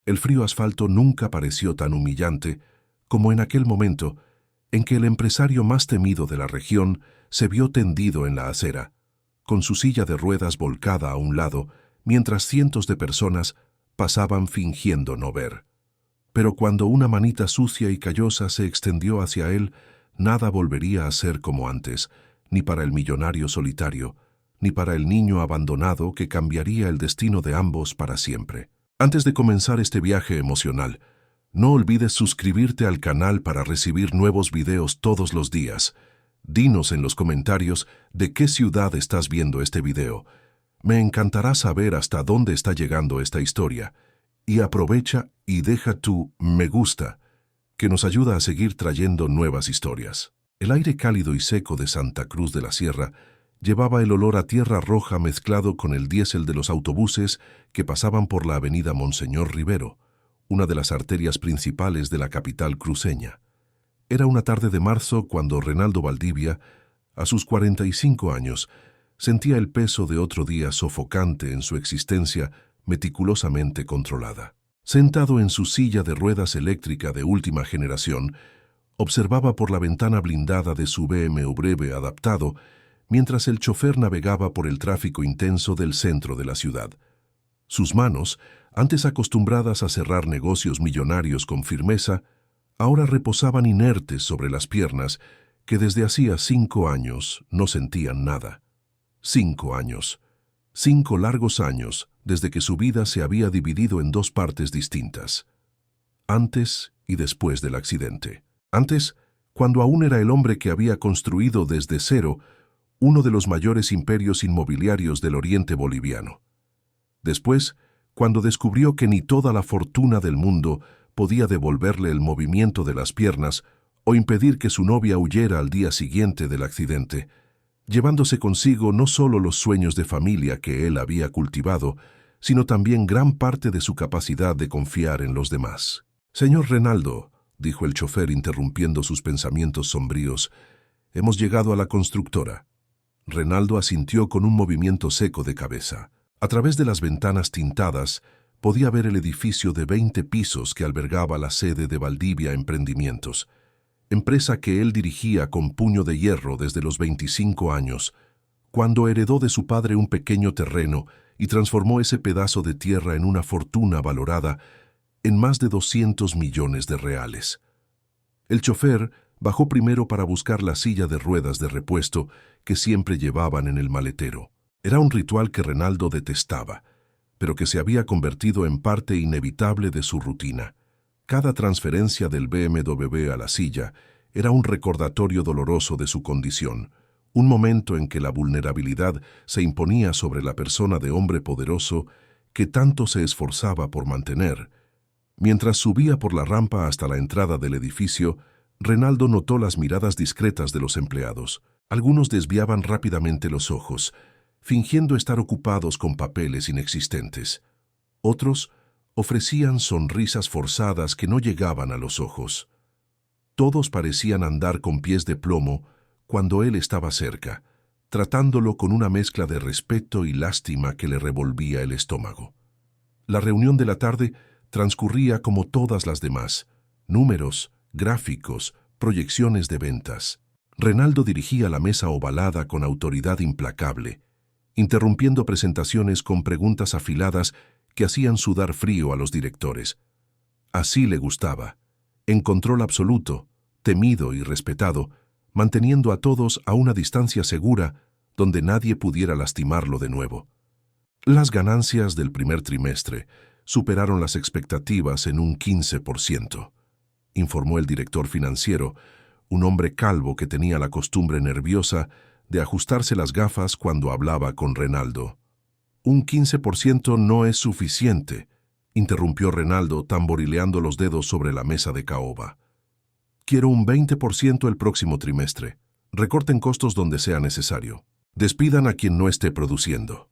El frío asfalto nunca pareció tan humillante como en aquel momento en que el empresario más temido de la región se vio tendido en la acera, con su silla de ruedas volcada a un lado, mientras cientos de personas pasaban fingiendo no ver. Pero cuando una manita sucia y callosa se extendió hacia él, nada volvería a ser como antes, ni para el millonario solitario, ni para el niño abandonado que cambiaría el destino de ambos para siempre. Antes de comenzar este viaje emocional, no olvides suscribirte al canal para recibir nuevos videos todos los días. Dinos en los comentarios de qué ciudad estás viendo este video. Me encantará saber hasta dónde está llegando esta historia. Y aprovecha y deja tu me gusta, que nos ayuda a seguir trayendo nuevas historias. El aire cálido y seco de Santa Cruz de la Sierra llevaba el olor a tierra roja mezclado con el diésel de los autobuses que pasaban por la avenida Monseñor Rivero, una de las arterias principales de la capital cruceña. Era una tarde de marzo cuando Renaldo Valdivia, a sus 45 años, sentía el peso de otro día sofocante en su existencia meticulosamente controlada. Sentado en su silla de ruedas eléctrica de última generación, observaba por la ventana blindada de su BMW adaptado mientras el chofer navegaba por el tráfico intenso del centro de la ciudad. Sus manos, antes acostumbradas a cerrar negocios millonarios con firmeza, ahora reposaban inertes sobre las piernas que desde hacía 5 años no sentían nada. 5 años. 5 largos años desde que su vida se había dividido en 2 partes distintas. Antes y después del accidente. Antes, cuando aún era el hombre que había construido desde cero uno de los mayores imperios inmobiliarios del oriente boliviano. Después, cuando descubrió que ni toda la fortuna del mundo podía devolverle el movimiento de las piernas o impedir que su novia huyera al día siguiente del accidente, llevándose consigo no solo los sueños de familia que él había cultivado, sino también gran parte de su capacidad de confiar en los demás. «Señor Renaldo», dijo el chofer interrumpiendo sus pensamientos sombríos, «hemos llegado a la constructora». Renaldo asintió con un movimiento seco de cabeza. A través de las ventanas tintadas podía ver el edificio de 20 pisos que albergaba la sede de Valdivia Emprendimientos, empresa que él dirigía con puño de hierro desde los 25 años, cuando heredó de su padre un pequeño terreno y transformó ese pedazo de tierra en una fortuna valorada en más de 200 millones de reales. El chofer bajó primero para buscar la silla de ruedas de repuesto que siempre llevaban en el maletero. Era un ritual que Renaldo detestaba, pero que se había convertido en parte inevitable de su rutina. Cada transferencia del BMW a la silla era un recordatorio doloroso de su condición, un momento en que la vulnerabilidad se imponía sobre la persona de hombre poderoso que tanto se esforzaba por mantener. Mientras subía por la rampa hasta la entrada del edificio, Renaldo notó las miradas discretas de los empleados. Algunos desviaban rápidamente los ojos, fingiendo estar ocupados con papeles inexistentes. Otros ofrecían sonrisas forzadas que no llegaban a los ojos. Todos parecían andar con pies de plomo cuando él estaba cerca, tratándolo con una mezcla de respeto y lástima que le revolvía el estómago. La reunión de la tarde transcurría como todas las demás: números, gráficos, proyecciones de ventas. Renaldo dirigía la mesa ovalada con autoridad implacable, interrumpiendo presentaciones con preguntas afiladas que hacían sudar frío a los directores. Así le gustaba, en control absoluto, temido y respetado, manteniendo a todos a una distancia segura donde nadie pudiera lastimarlo de nuevo. Las ganancias del primer trimestre superaron las expectativas en un 15%, informó el director financiero, un hombre calvo que tenía la costumbre nerviosa de ajustarse las gafas cuando hablaba con Renaldo. «Un 15% no es suficiente», interrumpió Renaldo tamborileando los dedos sobre la mesa de caoba. «Quiero un 20% el próximo trimestre. Recorten costos donde sea necesario. Despidan a quien no esté produciendo».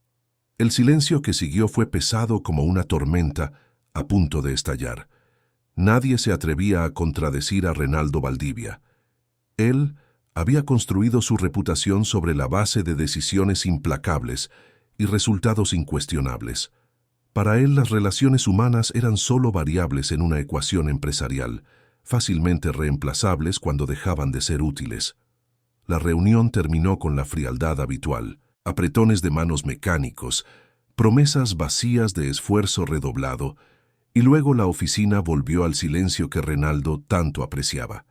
El silencio que siguió fue pesado como una tormenta a punto de estallar. Nadie se atrevía a contradecir a Renaldo Valdivia. Él había construido su reputación sobre la base de decisiones implacables y resultados incuestionables. Para él las relaciones humanas eran solo variables en una ecuación empresarial, fácilmente reemplazables cuando dejaban de ser útiles. La reunión terminó con la frialdad habitual, apretones de manos mecánicos, promesas vacías de esfuerzo redoblado, y luego la oficina volvió al silencio que Renaldo tanto apreciaba.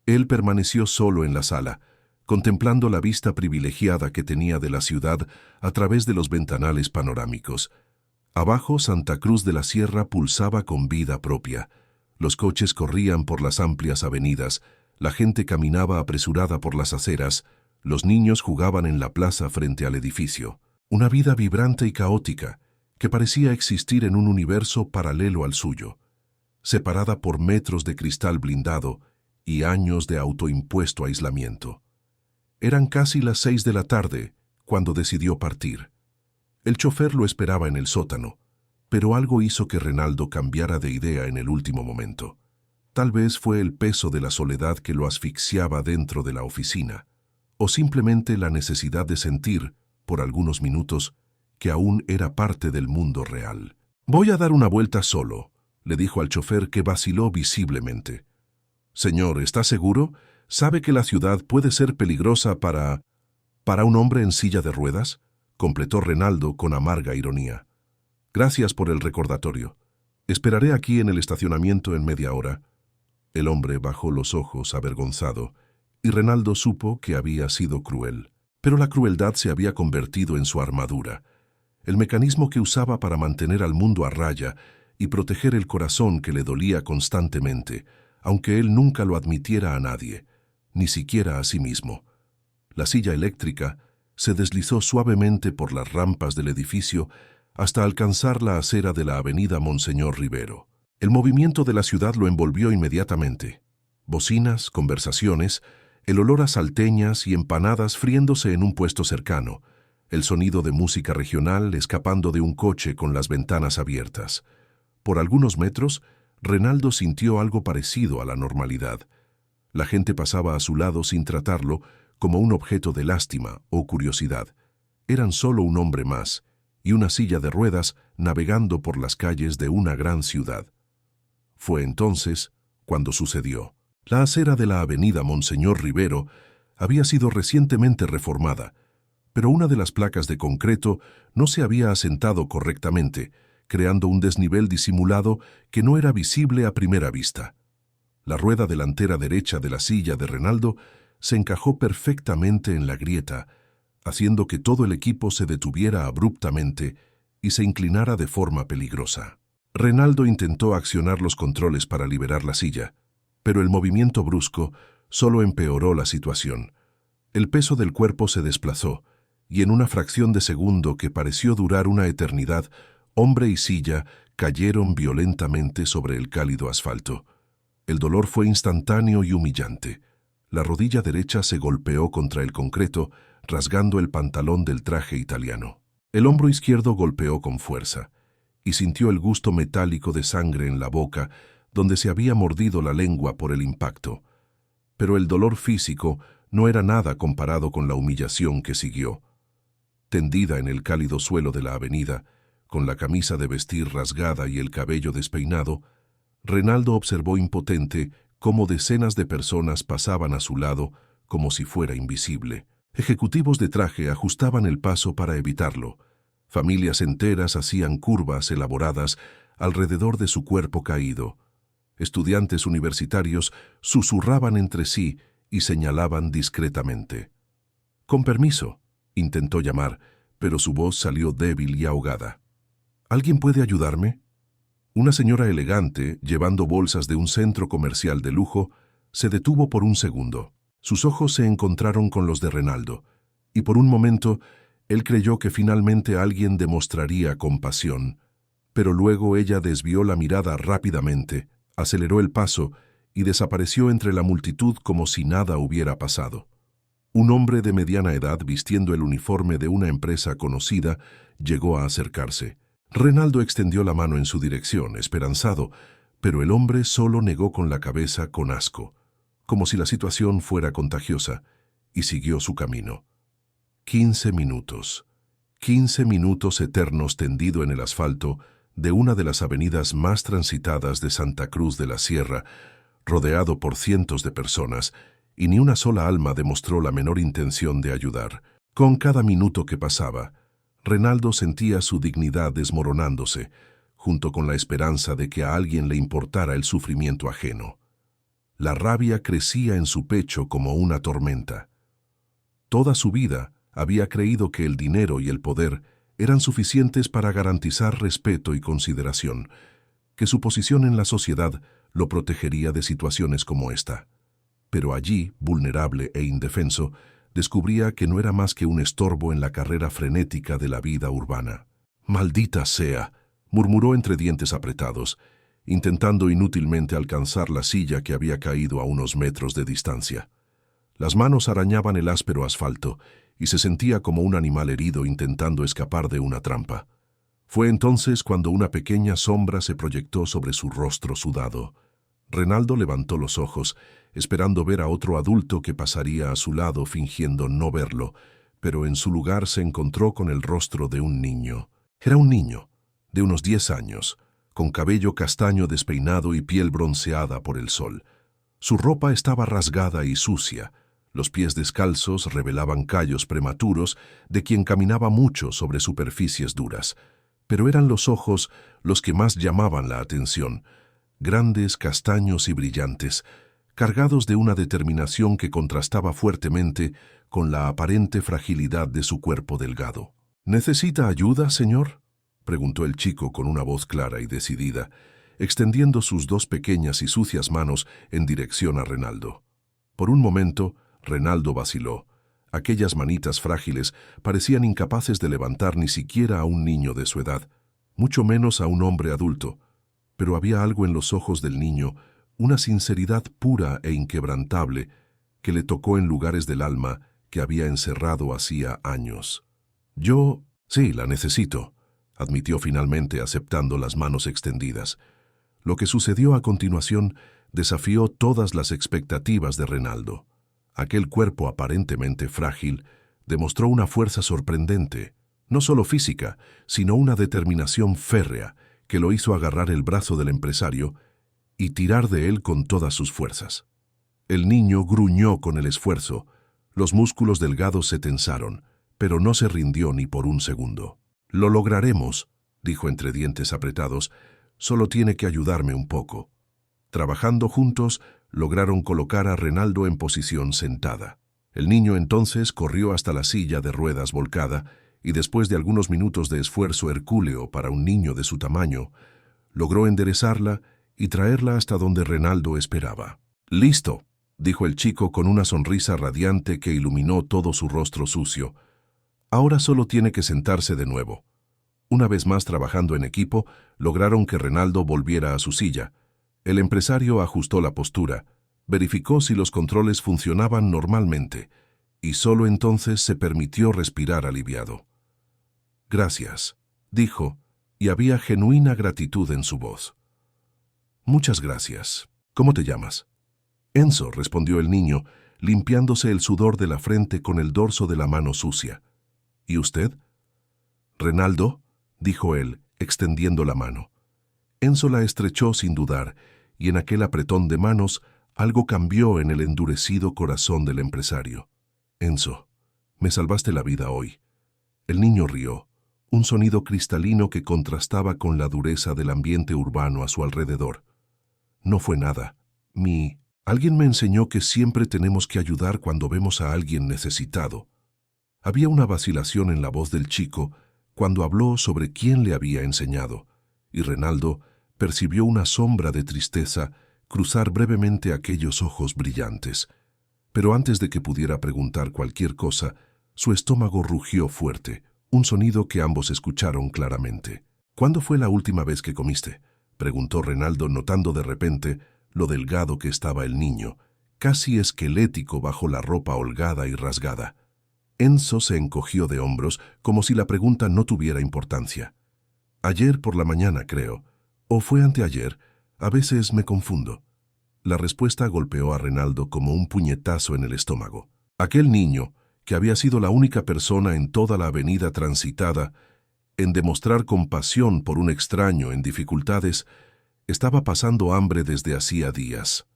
Él permaneció solo en la sala, contemplando la vista privilegiada que tenía de la ciudad a través de los ventanales panorámicos. Abajo, Santa Cruz de la Sierra pulsaba con vida propia. Los coches corrían por las amplias avenidas, la gente caminaba apresurada por las aceras, los niños jugaban en la plaza frente al edificio. Una vida vibrante y caótica, que parecía existir en un universo paralelo al suyo, separada por metros de cristal blindado y años de autoimpuesto aislamiento. Eran casi las 6 de la tarde cuando decidió partir. El chofer lo esperaba en el sótano, pero algo hizo que Renaldo cambiara de idea en el último momento. Tal vez fue el peso de la soledad que lo asfixiaba dentro de la oficina, o simplemente la necesidad de sentir, por algunos minutos, que aún era parte del mundo real. «Voy a dar una vuelta solo», le dijo al chofer, que vaciló visiblemente. «Señor, ¿está seguro? ¿Sabe que la ciudad puede ser peligrosa para un hombre en silla de ruedas?», completó Renaldo con amarga ironía. «Gracias por el recordatorio. Esperaré aquí en el estacionamiento en media hora». El hombre bajó los ojos avergonzado, y Renaldo supo que había sido cruel. Pero la crueldad se había convertido en su armadura, el mecanismo que usaba para mantener al mundo a raya y proteger el corazón que le dolía constantemente, aunque él nunca lo admitiera a nadie, ni siquiera a sí mismo. La silla eléctrica se deslizó suavemente por las rampas del edificio hasta alcanzar la acera de la avenida Monseñor Rivero. El movimiento de la ciudad lo envolvió inmediatamente. Bocinas, conversaciones, el olor a salteñas y empanadas friéndose en un puesto cercano, el sonido de música regional escapando de un coche con las ventanas abiertas. Por algunos metros, Renaldo sintió algo parecido a la normalidad. La gente pasaba a su lado sin tratarlo como un objeto de lástima o curiosidad. Eran solo un hombre más y una silla de ruedas navegando por las calles de una gran ciudad. Fue entonces cuando sucedió. La acera de la avenida Monseñor Rivero había sido recientemente reformada, pero una de las placas de concreto no se había asentado correctamente, creando un desnivel disimulado que no era visible a primera vista. La rueda delantera derecha de la silla de Renaldo se encajó perfectamente en la grieta, haciendo que todo el equipo se detuviera abruptamente y se inclinara de forma peligrosa. Renaldo intentó accionar los controles para liberar la silla, pero el movimiento brusco solo empeoró la situación. El peso del cuerpo se desplazó, y en una fracción de segundo que pareció durar una eternidad, hombre y silla cayeron violentamente sobre el cálido asfalto. El dolor fue instantáneo y humillante. La rodilla derecha se golpeó contra el concreto, rasgando el pantalón del traje italiano. El hombro izquierdo golpeó con fuerza, y sintió el gusto metálico de sangre en la boca, donde se había mordido la lengua por el impacto. Pero el dolor físico no era nada comparado con la humillación que siguió. Tendida en el cálido suelo de la avenida, con la camisa de vestir rasgada y el cabello despeinado, Renaldo observó impotente cómo decenas de personas pasaban a su lado como si fuera invisible. Ejecutivos de traje ajustaban el paso para evitarlo. Familias enteras hacían curvas elaboradas alrededor de su cuerpo caído. Estudiantes universitarios susurraban entre sí y señalaban discretamente. «Con permiso», intentó llamar, pero su voz salió débil y ahogada. «¿Alguien puede ayudarme?». Una señora elegante, llevando bolsas de un centro comercial de lujo, se detuvo por un segundo. Sus ojos se encontraron con los de Renaldo, y por un momento él creyó que finalmente alguien demostraría compasión, pero luego ella desvió la mirada rápidamente, aceleró el paso y desapareció entre la multitud como si nada hubiera pasado. Un hombre de mediana edad, vistiendo el uniforme de una empresa conocida, llegó a acercarse. Renaldo extendió la mano en su dirección, esperanzado, pero el hombre solo negó con la cabeza con asco, como si la situación fuera contagiosa, y siguió su camino. 15 minutos. 15 minutos eternos tendido en el asfalto de una de las avenidas más transitadas de Santa Cruz de la Sierra, rodeado por cientos de personas, y ni una sola alma demostró la menor intención de ayudar. Con cada minuto que pasaba, Renaldo sentía su dignidad desmoronándose, junto con la esperanza de que a alguien le importara el sufrimiento ajeno. La rabia crecía en su pecho como una tormenta. Toda su vida había creído que el dinero y el poder eran suficientes para garantizar respeto y consideración, que su posición en la sociedad lo protegería de situaciones como esta. Pero allí, vulnerable e indefenso, descubría que no era más que un estorbo en la carrera frenética de la vida urbana. «Maldita sea», murmuró entre dientes apretados, intentando inútilmente alcanzar la silla que había caído a unos metros de distancia. Las manos arañaban el áspero asfalto y se sentía como un animal herido intentando escapar de una trampa. Fue entonces cuando una pequeña sombra se proyectó sobre su rostro sudado. Renaldo levantó los ojos, esperando ver a otro adulto que pasaría a su lado fingiendo no verlo, pero en su lugar se encontró con el rostro de un niño. Era un niño, de unos 10 años, con cabello castaño despeinado y piel bronceada por el sol. Su ropa estaba rasgada y sucia. Los pies descalzos revelaban callos prematuros de quien caminaba mucho sobre superficies duras. Pero eran los ojos los que más llamaban la atención, grandes, castaños y brillantes, cargados de una determinación que contrastaba fuertemente con la aparente fragilidad de su cuerpo delgado. «¿Necesita ayuda, señor?», preguntó el chico con una voz clara y decidida, extendiendo sus dos pequeñas y sucias manos en dirección a Renaldo. Por un momento, Renaldo vaciló. Aquellas manitas frágiles parecían incapaces de levantar ni siquiera a un niño de su edad, mucho menos a un hombre adulto. Pero había algo en los ojos del niño, una sinceridad pura e inquebrantable, que le tocó en lugares del alma que había encerrado hacía años. Sí, la necesito», admitió finalmente aceptando las manos extendidas. Lo que sucedió a continuación desafió todas las expectativas de Renaldo. Aquel cuerpo aparentemente frágil demostró una fuerza sorprendente, no solo física, sino una determinación férrea que lo hizo agarrar el brazo del empresario y tirar de él con todas sus fuerzas. El niño gruñó con el esfuerzo, los músculos delgados se tensaron, pero no se rindió ni por un segundo. «Lo lograremos», dijo entre dientes apretados, «solo tiene que ayudarme un poco». Trabajando juntos, lograron colocar a Renaldo en posición sentada. El niño entonces corrió hasta la silla de ruedas volcada y después de algunos minutos de esfuerzo hercúleo para un niño de su tamaño, logró enderezarla y traerla hasta donde Renaldo esperaba. «Listo», dijo el chico con una sonrisa radiante que iluminó todo su rostro sucio. «Ahora solo tiene que sentarse de nuevo». Una vez más trabajando en equipo, lograron que Renaldo volviera a su silla. El empresario ajustó la postura, verificó si los controles funcionaban normalmente, y solo entonces se permitió respirar aliviado. «Gracias», dijo, y había genuina gratitud en su voz. «Muchas gracias. ¿Cómo te llamas?» «Enzo», respondió el niño, limpiándose el sudor de la frente con el dorso de la mano sucia. «¿Y usted?» «Renaldo», dijo él, extendiendo la mano. Enzo la estrechó sin dudar, y en aquel apretón de manos algo cambió en el endurecido corazón del empresario. «Enzo, me salvaste la vida hoy». El niño rió, un sonido cristalino que contrastaba con la dureza del ambiente urbano a su alrededor. «No fue nada. Alguien me enseñó que siempre tenemos que ayudar cuando vemos a alguien necesitado». Había una vacilación en la voz del chico cuando habló sobre quién le había enseñado, y Renaldo percibió una sombra de tristeza cruzar brevemente aquellos ojos brillantes. Pero antes de que pudiera preguntar cualquier cosa, su estómago rugió fuerte, un sonido que ambos escucharon claramente. «¿Cuándo fue la última vez que comiste?», preguntó Renaldo, notando de repente lo delgado que estaba el niño, casi esquelético bajo la ropa holgada y rasgada. Enzo se encogió de hombros como si la pregunta no tuviera importancia. «Ayer por la mañana, creo. ¿O fue anteayer? A veces me confundo». La respuesta golpeó a Renaldo como un puñetazo en el estómago. Aquel niño, que había sido la única persona en toda la avenida transitada en demostrar compasión por un extraño en dificultades, estaba pasando hambre desde hacía días.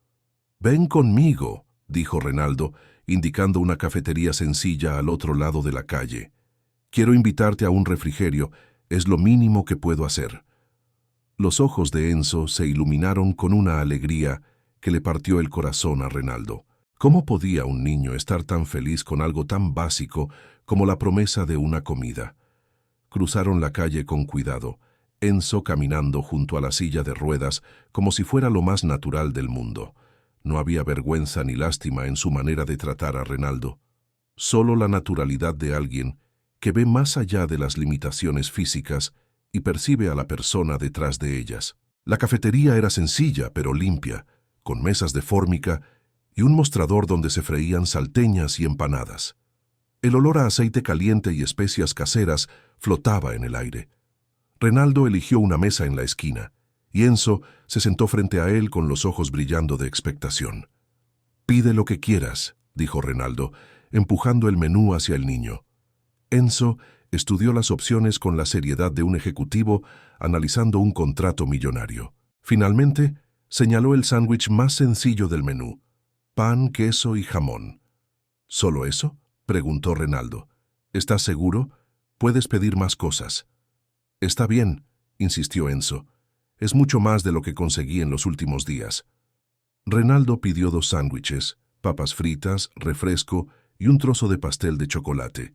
«Ven conmigo», dijo Renaldo, indicando una cafetería sencilla al otro lado de la calle. «Quiero invitarte a un refrigerio, es lo mínimo que puedo hacer». Los ojos de Enzo se iluminaron con una alegría que le partió el corazón a Renaldo. ¿Cómo podía un niño estar tan feliz con algo tan básico como la promesa de una comida? Cruzaron la calle con cuidado, Enzo caminando junto a la silla de ruedas como si fuera lo más natural del mundo. No había vergüenza ni lástima en su manera de tratar a Renaldo. Solo la naturalidad de alguien que ve más allá de las limitaciones físicas y percibe a la persona detrás de ellas. La cafetería era sencilla pero limpia, con mesas de fórmica y un mostrador donde se freían salteñas y empanadas. El olor a aceite caliente y especias caseras flotaba en el aire. Renaldo eligió una mesa en la esquina, y Enzo se sentó frente a él con los ojos brillando de expectación. «Pide lo que quieras», dijo Renaldo, empujando el menú hacia el niño. Enzo estudió las opciones con la seriedad de un ejecutivo analizando un contrato millonario. Finalmente, señaló el sándwich más sencillo del menú: pan, queso y jamón. «¿Solo eso?», preguntó Renaldo. «¿Estás seguro? Puedes pedir más cosas». «Está bien», insistió Enzo. «Es mucho más de lo que conseguí en los últimos días». Renaldo pidió 2 sándwiches, papas fritas, refresco y un trozo de pastel de chocolate.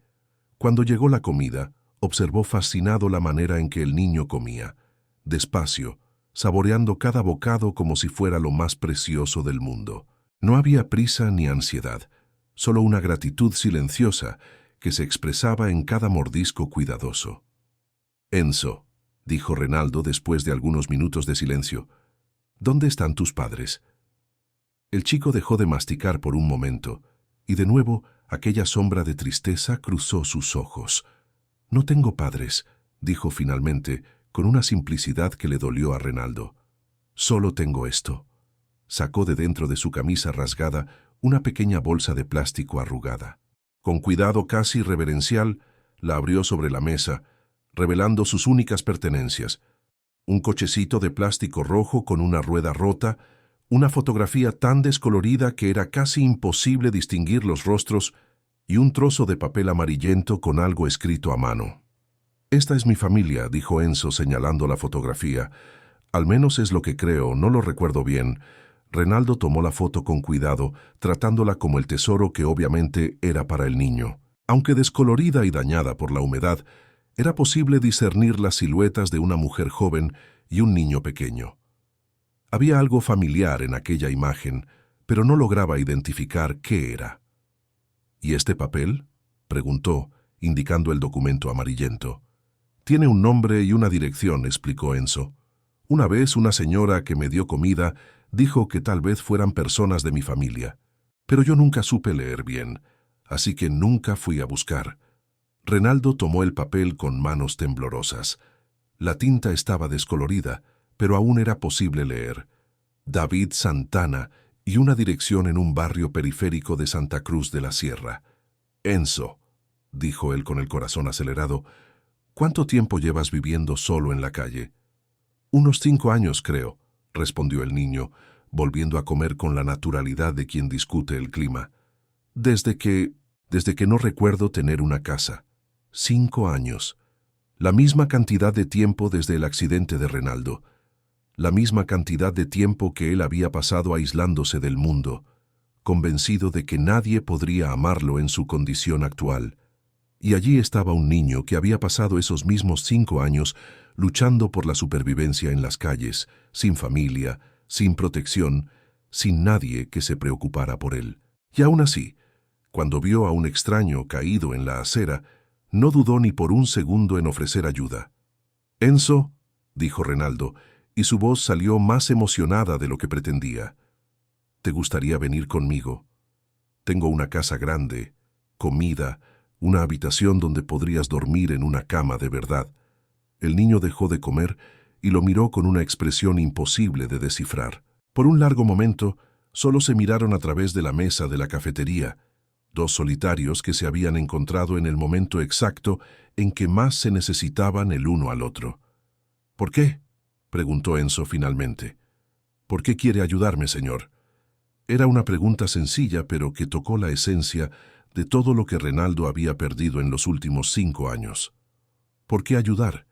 Cuando llegó la comida, observó fascinado la manera en que el niño comía, despacio, saboreando cada bocado como si fuera lo más precioso del mundo. No había prisa ni ansiedad, solo una gratitud silenciosa que se expresaba en cada mordisco cuidadoso. «Enzo», dijo Renaldo después de algunos minutos de silencio, «¿dónde están tus padres?». El chico dejó de masticar por un momento, y de nuevo aquella sombra de tristeza cruzó sus ojos. «No tengo padres», dijo finalmente, con una simplicidad que le dolió a Renaldo. «Solo tengo esto». Sacó de dentro de su camisa rasgada una pequeña bolsa de plástico arrugada. Con cuidado casi reverencial, la abrió sobre la mesa, revelando sus únicas pertenencias: un cochecito de plástico rojo con una rueda rota, una fotografía tan descolorida que era casi imposible distinguir los rostros y un trozo de papel amarillento con algo escrito a mano. «Esta es mi familia», dijo Enzo señalando la fotografía. «Al menos es lo que creo, no lo recuerdo bien». Renaldo tomó la foto con cuidado, tratándola como el tesoro que obviamente era para el niño. Aunque descolorida y dañada por la humedad, era posible discernir las siluetas de una mujer joven y un niño pequeño. Había algo familiar en aquella imagen, pero no lograba identificar qué era. «¿Y este papel?», preguntó, indicando el documento amarillento. «Tiene un nombre y una dirección», explicó Enzo. «Una vez una señora que me dio comida dijo que tal vez fueran personas de mi familia, pero yo nunca supe leer bien, así que nunca fui a buscar». Renaldo tomó el papel con manos temblorosas. La tinta estaba descolorida, pero aún era posible leer: «David Santana», y una dirección en un barrio periférico de Santa Cruz de la Sierra. «Enzo», dijo él con el corazón acelerado, «¿cuánto tiempo llevas viviendo solo en la calle?». «Unos 5 años, creo», respondió el niño, volviendo a comer con la naturalidad de quien discute el clima. Desde que no recuerdo tener una casa. 5 años. La misma cantidad de tiempo desde el accidente de Renaldo. La misma cantidad de tiempo que él había pasado aislándose del mundo, convencido de que nadie podría amarlo en su condición actual. Y allí estaba un niño que había pasado esos mismos 5 años luchando por la supervivencia en las calles, sin familia, sin protección, sin nadie que se preocupara por él. Y aún así, cuando vio a un extraño caído en la acera, no dudó ni por un segundo en ofrecer ayuda. «Enzo», dijo Renaldo, y su voz salió más emocionada de lo que pretendía. «¿Te gustaría venir conmigo? Tengo una casa grande, comida, una habitación donde podrías dormir en una cama de verdad». El niño dejó de comer y lo miró con una expresión imposible de descifrar. Por un largo momento, solo se miraron a través de la mesa de la cafetería. Dos solitarios que se habían encontrado en el momento exacto en que más se necesitaban el uno al otro. ¿Por qué?, preguntó Enzo finalmente. ¿Por qué quiere ayudarme, señor? Era una pregunta sencilla, pero que tocó la esencia de todo lo que Renaldo había perdido en los últimos 5 años. ¿Por qué ayudar?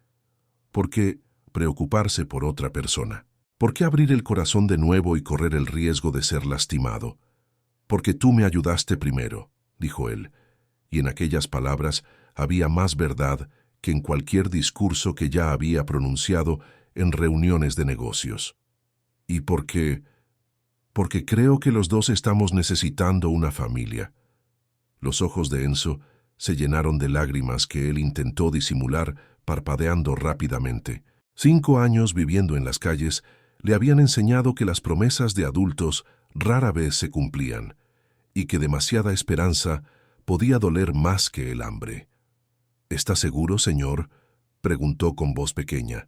¿Por qué preocuparse por otra persona? ¿Por qué abrir el corazón de nuevo y correr el riesgo de ser lastimado? Porque tú me ayudaste primero, dijo él, y en aquellas palabras había más verdad que en cualquier discurso que ya había pronunciado en reuniones de negocios. Y porque creo que los dos estamos necesitando una familia. Los ojos de Enzo se llenaron de lágrimas que él intentó disimular parpadeando rápidamente. 5 años viviendo en las calles le habían enseñado que las promesas de adultos rara vez se cumplían y que demasiada esperanza podía doler más que el hambre. ¿Está seguro, señor?, preguntó con voz pequeña.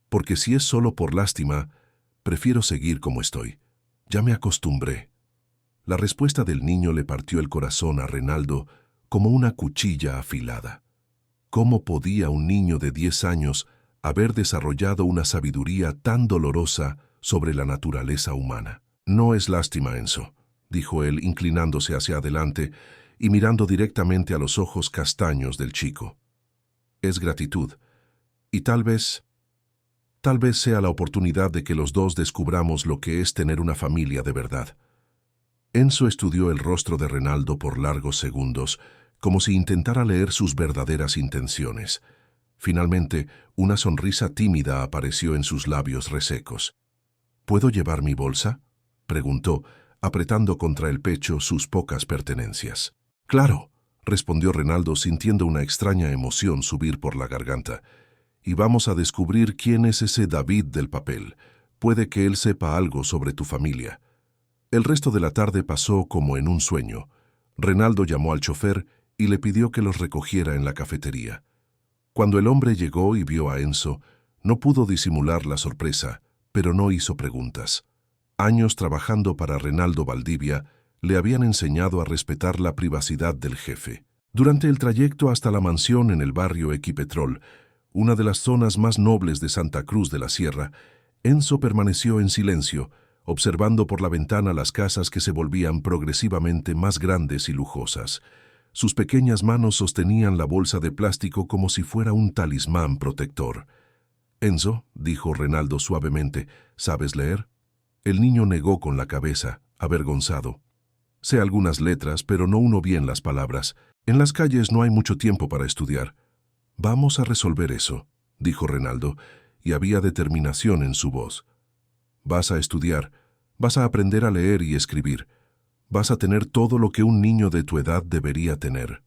Porque si es solo por lástima, prefiero seguir como estoy. Ya me acostumbré. La respuesta del niño le partió el corazón a Renaldo como una cuchilla afilada. ¿Cómo podía un niño de 10 años haber desarrollado una sabiduría tan dolorosa sobre la naturaleza humana? No es lástima, Enzo, dijo él inclinándose hacia adelante y mirando directamente a los ojos castaños del chico. Es gratitud, y tal vez sea la oportunidad de que los dos descubramos lo que es tener una familia de verdad. Enzo estudió el rostro de Renaldo por largos segundos, como si intentara leer sus verdaderas intenciones. Finalmente, una sonrisa tímida apareció en sus labios resecos. ¿Puedo llevar mi bolsa?, preguntó, apretando contra el pecho sus pocas pertenencias. «Claro», respondió Renaldo sintiendo una extraña emoción subir por la garganta. «Y vamos a descubrir quién es ese David del papel. Puede que él sepa algo sobre tu familia». El resto de la tarde pasó como en un sueño. Renaldo llamó al chofer y le pidió que los recogiera en la cafetería. Cuando el hombre llegó y vio a Enzo, no pudo disimular la sorpresa, pero no hizo preguntas. Años trabajando para Renaldo Valdivia le habían enseñado a respetar la privacidad del jefe. Durante el trayecto hasta la mansión en el barrio Equipetrol, una de las zonas más nobles de Santa Cruz de la Sierra, Enzo permaneció en silencio, observando por la ventana las casas que se volvían progresivamente más grandes y lujosas. Sus pequeñas manos sostenían la bolsa de plástico como si fuera un talismán protector. «Enzo», dijo Renaldo suavemente, «¿sabes leer?». El niño negó con la cabeza, avergonzado. «Sé algunas letras, pero no uno bien las palabras. En las calles no hay mucho tiempo para estudiar». «Vamos a resolver eso», dijo Renaldo, y había determinación en su voz. «Vas a estudiar, vas a aprender a leer y escribir. Vas a tener todo lo que un niño de tu edad debería tener».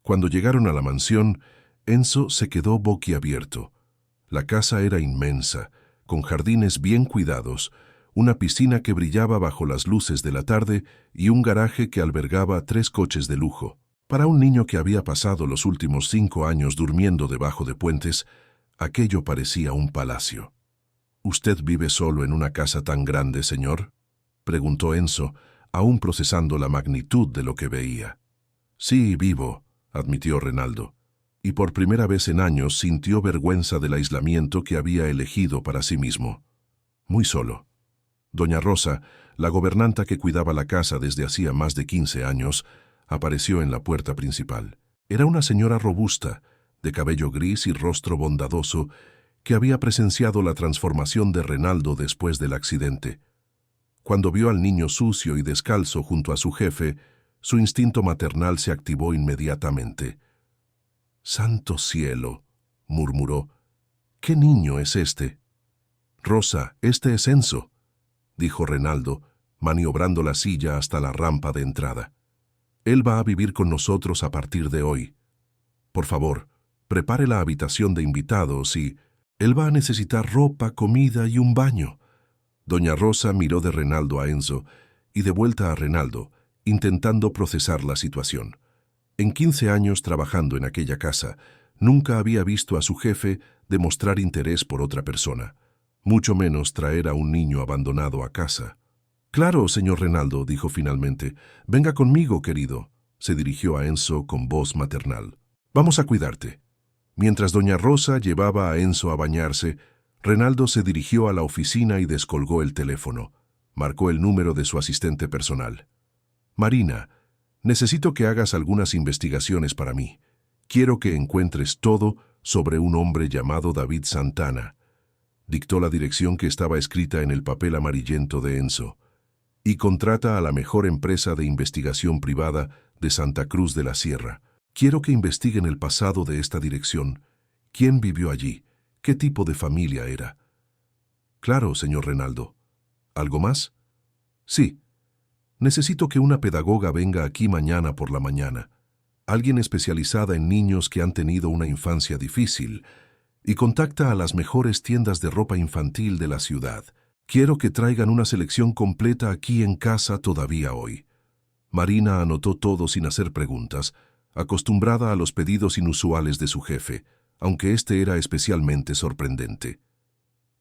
Cuando llegaron a la mansión, Enzo se quedó boquiabierto. La casa era inmensa, con jardines bien cuidados, una piscina que brillaba bajo las luces de la tarde y un garaje que albergaba 3 coches de lujo. Para un niño que había pasado los últimos 5 años durmiendo debajo de puentes, aquello parecía un palacio. «¿Usted vive solo en una casa tan grande, señor?», preguntó Enzo, aún procesando la magnitud de lo que veía. «Sí, vivo», admitió Renaldo, y por primera vez en años sintió vergüenza del aislamiento que había elegido para sí mismo. Muy solo. Doña Rosa, la gobernanta que cuidaba la casa desde hacía más de 15 años, apareció en la puerta principal. Era una señora robusta, de cabello gris y rostro bondadoso, que había presenciado la transformación de Renaldo después del accidente. Cuando vio al niño sucio y descalzo junto a su jefe, su instinto maternal se activó inmediatamente. «Santo cielo», murmuró, «¿qué niño es este?». «Rosa, este es Enzo», dijo Renaldo, maniobrando la silla hasta la rampa de entrada. «Él va a vivir con nosotros a partir de hoy. Por favor, prepare la habitación de invitados y él va a necesitar ropa, comida y un baño». Doña Rosa miró de Renaldo a Enzo y de vuelta a Renaldo, intentando procesar la situación. En 15 años trabajando en aquella casa, nunca había visto a su jefe demostrar interés por otra persona, mucho menos traer a un niño abandonado a casa. «Claro, señor Renaldo», dijo finalmente. «Venga conmigo, querido. se dirigió a Enzo con voz maternal. Vamos a cuidarte. Mientras doña Rosa llevaba a Enzo a bañarse, Renaldo se dirigió a la oficina y descolgó el teléfono. Marcó el número de su asistente personal. Marina, necesito que hagas algunas investigaciones para mí. Quiero que encuentres todo sobre un hombre llamado David Santana. Dictó la dirección que estaba escrita en el papel amarillento de Enzo. Y contrata a la mejor empresa de investigación privada de Santa Cruz de la Sierra. Quiero que investiguen el pasado de esta dirección. ¿Quién vivió allí? ¿Qué tipo de familia era? Claro, señor Renaldo. ¿Algo más? Sí. Necesito que una pedagoga venga aquí mañana por la mañana. Alguien especializada en niños que han tenido una infancia difícil, y contacta a las mejores tiendas de ropa infantil de la ciudad. Quiero que traigan una selección completa aquí en casa todavía hoy. Marina anotó todo sin hacer preguntas, acostumbrada a los pedidos inusuales de su jefe, aunque este era especialmente sorprendente.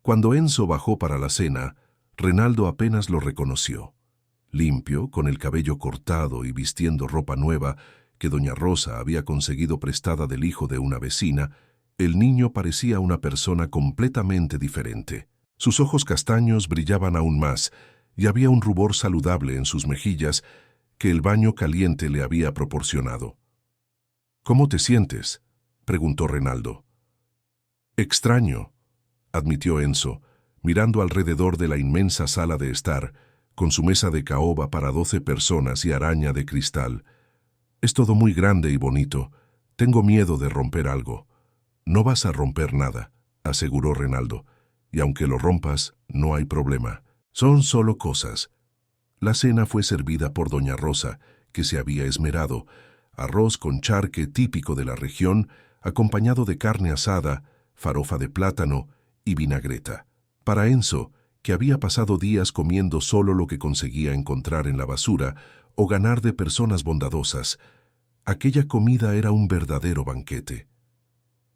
Cuando Enzo bajó para la cena, Renaldo apenas lo reconoció. Limpio, con el cabello cortado y vistiendo ropa nueva que doña Rosa había conseguido prestada del hijo de una vecina, el niño parecía una persona completamente diferente. Sus ojos castaños brillaban aún más y había un rubor saludable en sus mejillas que el baño caliente le había proporcionado. «¿Cómo te sientes?», preguntó Renaldo. «Extraño», admitió Enzo, mirando alrededor de la inmensa sala de estar, con su mesa de caoba para 12 personas y araña de cristal. «Es todo muy grande y bonito. Tengo miedo de romper algo». «No vas a romper nada», aseguró Renaldo, «y aunque lo rompas, no hay problema. Son solo cosas». La cena fue servida por doña Rosa, que se había esmerado, arroz con charque típico de la región, acompañado de carne asada, farofa de plátano y vinagreta. Para Enzo, que había pasado días comiendo solo lo que conseguía encontrar en la basura o ganar de personas bondadosas, aquella comida era un verdadero banquete.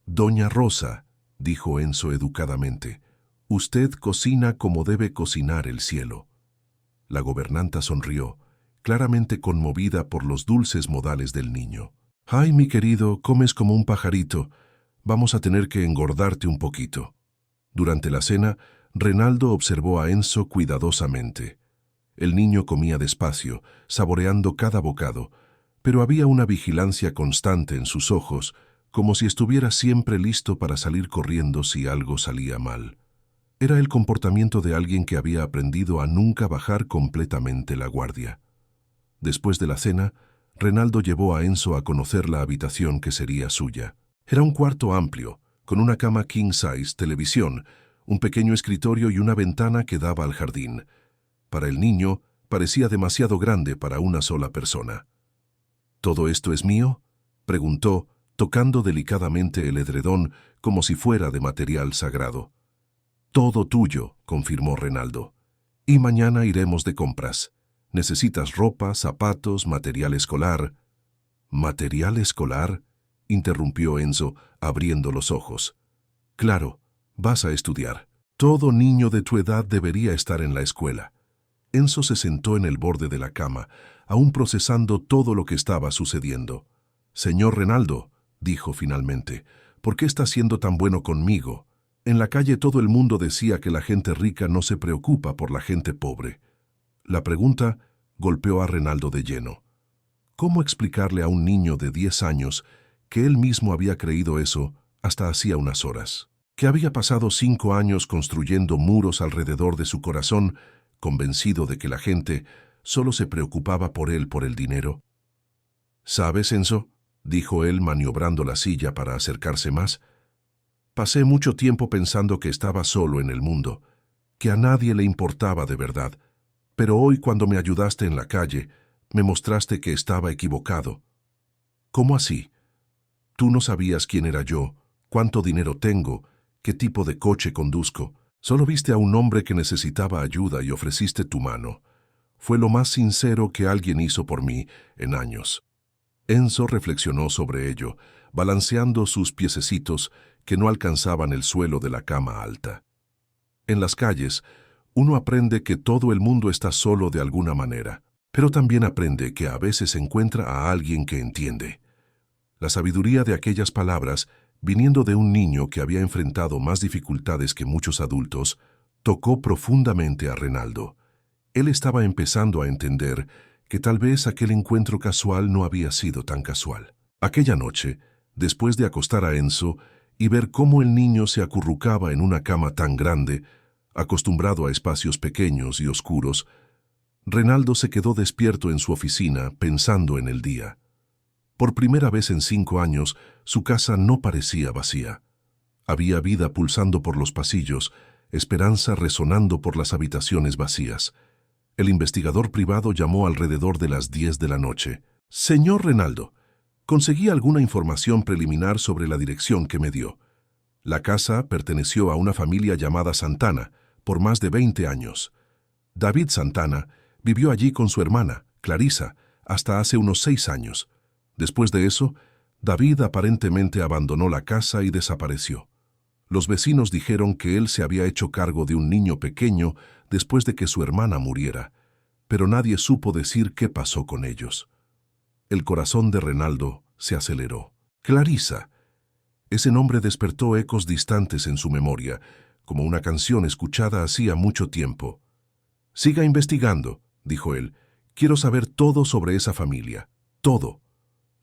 «Doña Rosa», dijo Enzo educadamente, «usted cocina como debe cocinar el cielo». La gobernanta sonrió, claramente conmovida por los dulces modales del niño. «Ay, mi querido, comes como un pajarito. Vamos a tener que engordarte un poquito». Durante la cena, Renaldo observó a Enzo cuidadosamente. El niño comía despacio, saboreando cada bocado, pero había una vigilancia constante en sus ojos, como si estuviera siempre listo para salir corriendo si algo salía mal. Era el comportamiento de alguien que había aprendido a nunca bajar completamente la guardia. Después de la cena, Renaldo llevó a Enzo a conocer la habitación que sería suya. Era un cuarto amplio, con una cama king size, televisión, un pequeño escritorio y una ventana que daba al jardín. Para el niño, parecía demasiado grande para una sola persona. «¿Todo esto es mío?», preguntó, tocando delicadamente el edredón como si fuera de material sagrado. «Todo tuyo», confirmó Renaldo. «Y mañana iremos de compras. Necesitas ropa, zapatos, material escolar». «¿Material escolar?», interrumpió Enzo, abriendo los ojos. «Claro, vas a estudiar. Todo niño de tu edad debería estar en la escuela». Enzo se sentó en el borde de la cama, aún procesando todo lo que estaba sucediendo. «Señor Renaldo», dijo finalmente, «¿por qué está siendo tan bueno conmigo? En la calle todo el mundo decía que la gente rica no se preocupa por la gente pobre». La pregunta golpeó a Renaldo de lleno. ¿Cómo explicarle a un niño de 10 años que él mismo había creído eso hasta hacía unas horas? Que había pasado 5 años construyendo muros alrededor de su corazón, convencido de que la gente solo se preocupaba por él por el dinero. «¿Sabes, Enzo?», dijo él maniobrando la silla para acercarse más. «Pasé mucho tiempo pensando que estaba solo en el mundo, que a nadie le importaba de verdad, pero hoy cuando me ayudaste en la calle, me mostraste que estaba equivocado». «¿Cómo así? Tú no sabías quién era yo, cuánto dinero tengo, qué tipo de coche conduzco. Solo viste a un hombre que necesitaba ayuda y ofreciste tu mano. Fue lo más sincero que alguien hizo por mí en años». Enzo reflexionó sobre ello, balanceando sus piececitos que no alcanzaban el suelo de la cama alta. En las calles, uno aprende que todo el mundo está solo de alguna manera, pero también aprende que a veces encuentra a alguien que entiende. La sabiduría de aquellas palabras, viniendo de un niño que había enfrentado más dificultades que muchos adultos, tocó profundamente a Renaldo. Él estaba empezando a entender que tal vez aquel encuentro casual no había sido tan casual. Aquella noche, después de acostar a Enzo y ver cómo el niño se acurrucaba en una cama tan grande, acostumbrado a espacios pequeños y oscuros, Renaldo se quedó despierto en su oficina pensando en el día. Por primera vez en 5 años, su casa no parecía vacía. Había vida pulsando por los pasillos, esperanza resonando por las habitaciones vacías. El investigador privado llamó alrededor de las 10 de la noche. «Señor Renaldo, conseguí alguna información preliminar sobre la dirección que me dio. La casa perteneció a una familia llamada Santana por más de 20 años. David Santana vivió allí con su hermana, Clarisa, hasta hace unos 6 años. Después de eso, David aparentemente abandonó la casa y desapareció. Los vecinos dijeron que él se había hecho cargo de un niño pequeño después de que su hermana muriera, pero nadie supo decir qué pasó con ellos». El corazón de Renaldo se aceleró. Clarisa. Ese nombre despertó ecos distantes en su memoria, como una canción escuchada hacía mucho tiempo. «Siga investigando», dijo él. «Quiero saber todo sobre esa familia. Todo».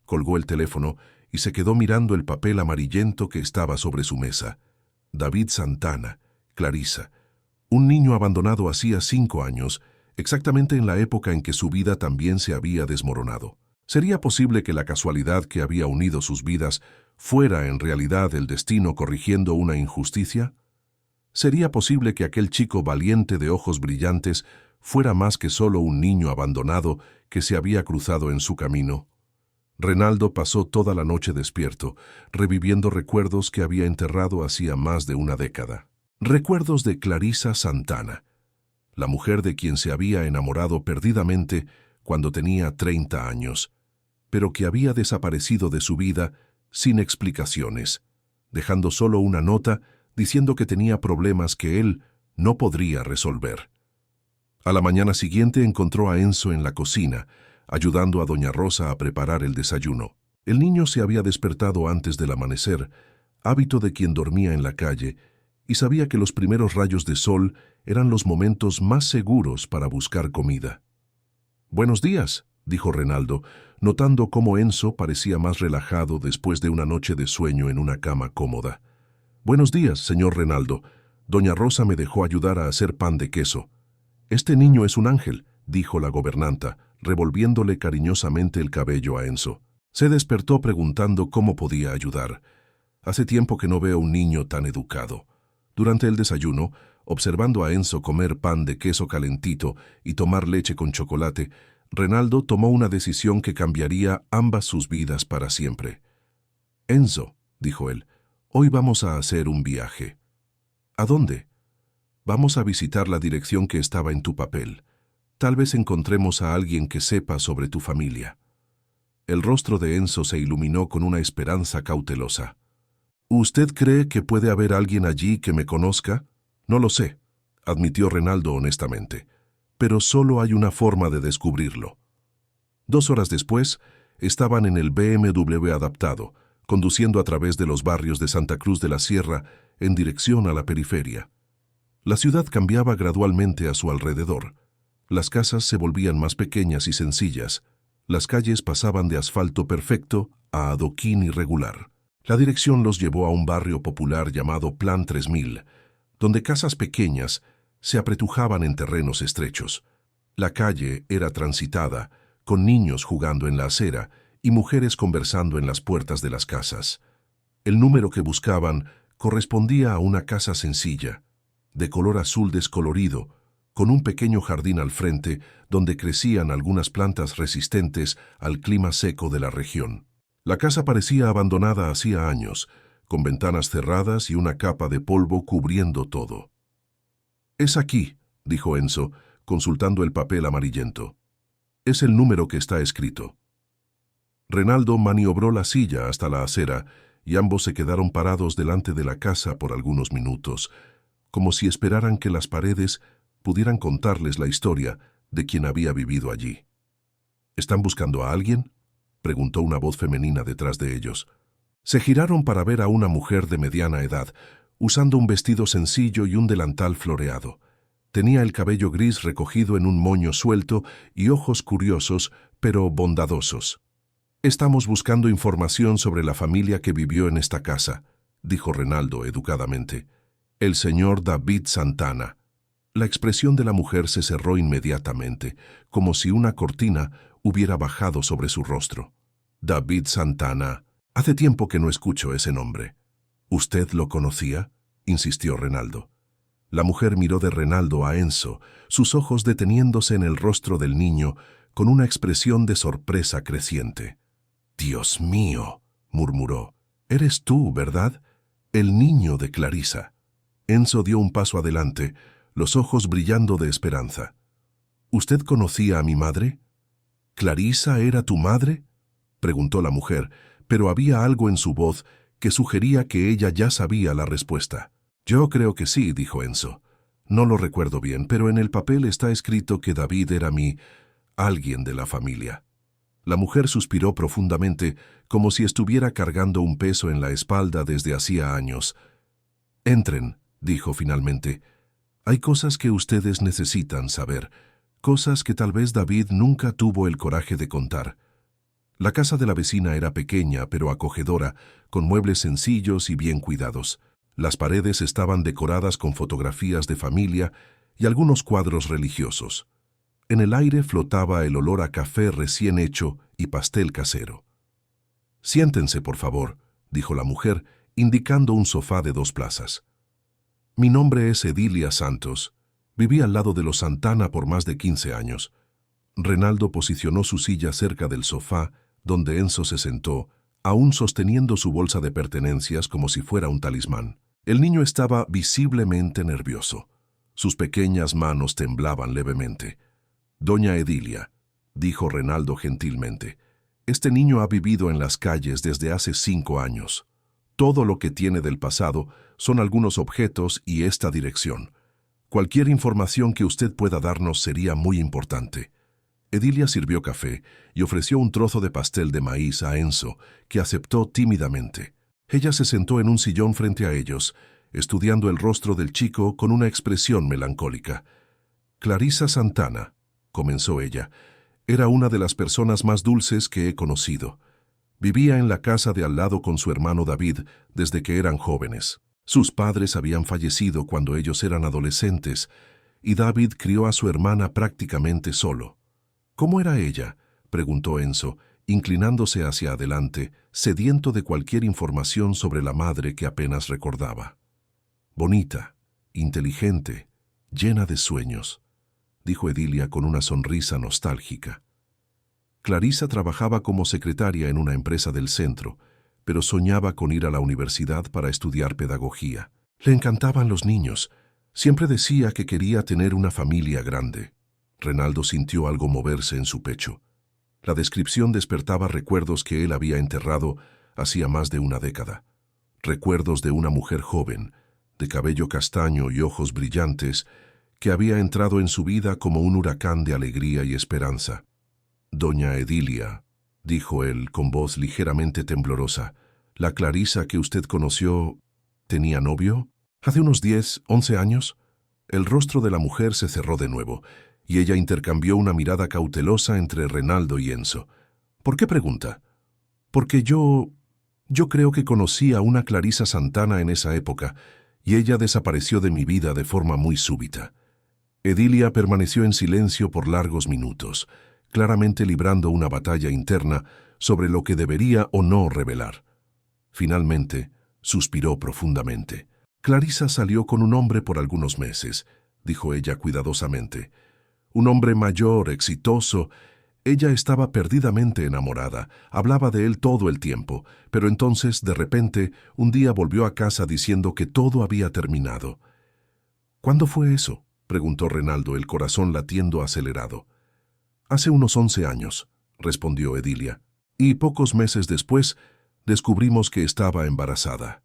Colgó el teléfono y se quedó mirando el papel amarillento que estaba sobre su mesa. David Santana, Clarisa. Un niño abandonado hacía 5 años, exactamente en la época en que su vida también se había desmoronado. ¿Sería posible que la casualidad que había unido sus vidas fuera en realidad el destino corrigiendo una injusticia? ¿Sería posible que aquel chico valiente de ojos brillantes fuera más que solo un niño abandonado que se había cruzado en su camino? Renaldo pasó toda la noche despierto, reviviendo recuerdos que había enterrado hacía más de una década. Recuerdos de Clarisa Santana, la mujer de quien se había enamorado perdidamente cuando tenía 30 años, pero que había desaparecido de su vida sin explicaciones, dejando solo una nota diciendo que tenía problemas que él no podría resolver. A la mañana siguiente encontró a Enzo en la cocina, ayudando a doña Rosa a preparar el desayuno. El niño se había despertado antes del amanecer, hábito de quien dormía en la calle, y sabía que los primeros rayos de sol eran los momentos más seguros para buscar comida. «Buenos días», dijo Renaldo, notando cómo Enzo parecía más relajado después de una noche de sueño en una cama cómoda. «Buenos días, señor Renaldo. Doña Rosa me dejó ayudar a hacer pan de queso». «Este niño es un ángel», dijo la gobernanta, revolviéndole cariñosamente el cabello a Enzo. Se despertó preguntando cómo podía ayudar. Hace tiempo que no veo un niño tan educado. Durante el desayuno, observando a Enzo comer pan de queso calentito y tomar leche con chocolate, Renaldo tomó una decisión que cambiaría ambas sus vidas para siempre. «Enzo», dijo él, «hoy vamos a hacer un viaje». «¿A dónde?» «Vamos a visitar la dirección que estaba en tu papel. Tal vez encontremos a alguien que sepa sobre tu familia». El rostro de Enzo se iluminó con una esperanza cautelosa. «¿Usted cree que puede haber alguien allí que me conozca?» «No lo sé», admitió Renaldo honestamente, «pero solo hay una forma de descubrirlo». 2 horas después, estaban en el BMW adaptado, conduciendo a través de los barrios de Santa Cruz de la Sierra en dirección a la periferia. La ciudad cambiaba gradualmente a su alrededor. Las casas se volvían más pequeñas y sencillas. Las calles pasaban de asfalto perfecto a adoquín irregular. La dirección los llevó a un barrio popular llamado Plan 3000, donde casas pequeñas se apretujaban en terrenos estrechos. La calle era transitada, con niños jugando en la acera y mujeres conversando en las puertas de las casas. El número que buscaban correspondía a una casa sencilla, de color azul descolorido, con un pequeño jardín al frente donde crecían algunas plantas resistentes al clima seco de la región. La casa parecía abandonada hacía años, con ventanas cerradas y una capa de polvo cubriendo todo. «Es aquí», dijo Enzo, consultando el papel amarillento. «Es el número que está escrito». Renaldo maniobró la silla hasta la acera y ambos se quedaron parados delante de la casa por algunos minutos, como si esperaran que las paredes pudieran contarles la historia de quien había vivido allí. ¿Están buscando a alguien?, preguntó una voz femenina detrás de ellos. Se giraron para ver a una mujer de mediana edad, usando un vestido sencillo y un delantal floreado. Tenía el cabello gris recogido en un moño suelto y ojos curiosos, pero bondadosos. «Estamos buscando información sobre la familia que vivió en esta casa», dijo Renaldo educadamente. «El señor David Santana». La expresión de la mujer se cerró inmediatamente, como si una cortina hubiera bajado sobre su rostro. «David Santana. Hace tiempo que no escucho ese nombre». «¿Usted lo conocía?», insistió Renaldo. La mujer miró de Renaldo a Enzo, sus ojos deteniéndose en el rostro del niño con una expresión de sorpresa creciente. «Dios mío», murmuró. «Eres tú, ¿verdad? El niño de Clarisa». Enzo dio un paso adelante, los ojos brillando de esperanza. «¿Usted conocía a mi madre?». «¿Clarisa era tu madre?», preguntó la mujer, pero había algo en su voz que sugería que ella ya sabía la respuesta. «Yo creo que sí», dijo Enzo. «No lo recuerdo bien, pero en el papel está escrito que David era alguien de la familia». La mujer suspiró profundamente, como si estuviera cargando un peso en la espalda desde hacía años. «Entren», dijo finalmente. «Hay cosas que ustedes necesitan saber, cosas que tal vez David nunca tuvo el coraje de contar». La casa de la vecina era pequeña pero acogedora, con muebles sencillos y bien cuidados. Las paredes estaban decoradas con fotografías de familia y algunos cuadros religiosos. En el aire flotaba el olor a café recién hecho y pastel casero. «Siéntense, por favor», dijo la mujer, indicando un sofá de 2 plazas. «Mi nombre es Edilia Santos. Viví al lado de los Santana por más de 15 años». Renaldo posicionó su silla cerca del sofá, donde Enzo se sentó, aún sosteniendo su bolsa de pertenencias como si fuera un talismán. El niño estaba visiblemente nervioso. Sus pequeñas manos temblaban levemente. «Doña Edilia», dijo Renaldo gentilmente, «este niño ha vivido en las calles desde hace 5 años. Todo lo que tiene del pasado son algunos objetos y esta dirección. Cualquier información que usted pueda darnos sería muy importante». Edilia sirvió café y ofreció un trozo de pastel de maíz a Enzo, que aceptó tímidamente. Ella se sentó en un sillón frente a ellos, estudiando el rostro del chico con una expresión melancólica. «Clarisa Santana», comenzó ella, «era una de las personas más dulces que he conocido. Vivía en la casa de al lado con su hermano David desde que eran jóvenes. Sus padres habían fallecido cuando ellos eran adolescentes y David crió a su hermana prácticamente solo». «¿Cómo era ella?», preguntó Enzo, inclinándose hacia adelante, sediento de cualquier información sobre la madre que apenas recordaba. «Bonita, inteligente, llena de sueños», dijo Edilia con una sonrisa nostálgica. Clarisa trabajaba como secretaria en una empresa del centro, pero soñaba con ir a la universidad para estudiar pedagogía. Le encantaban los niños. Siempre decía que quería tener una familia grande. Renaldo sintió algo moverse en su pecho. La descripción despertaba recuerdos que él había enterrado hacía más de una década. Recuerdos de una mujer joven, de cabello castaño y ojos brillantes, que había entrado en su vida como un huracán de alegría y esperanza. «Doña Edilia», dijo él con voz ligeramente temblorosa, «la Clarisa que usted conoció, ¿tenía novio? ¿Hace unos 10, 11 años?» El rostro de la mujer se cerró de nuevo, y ella intercambió una mirada cautelosa entre Renaldo y Enzo. «¿Por qué pregunta?» «Porque yo creo que conocí a una Clarisa Santana en esa época, y ella desapareció de mi vida de forma muy súbita». Edilia permaneció en silencio por largos minutos, claramente librando una batalla interna sobre lo que debería o no revelar. Finalmente, suspiró profundamente. «Clarisa salió con un hombre por algunos meses», dijo ella cuidadosamente. «Un hombre mayor, exitoso. Ella estaba perdidamente enamorada, hablaba de él todo el tiempo, pero entonces, de repente, un día volvió a casa diciendo que todo había terminado». «¿Cuándo fue eso?», preguntó Renaldo, el corazón latiendo acelerado. «Hace unos 11 años», respondió Edilia, «y pocos meses después descubrimos que estaba embarazada».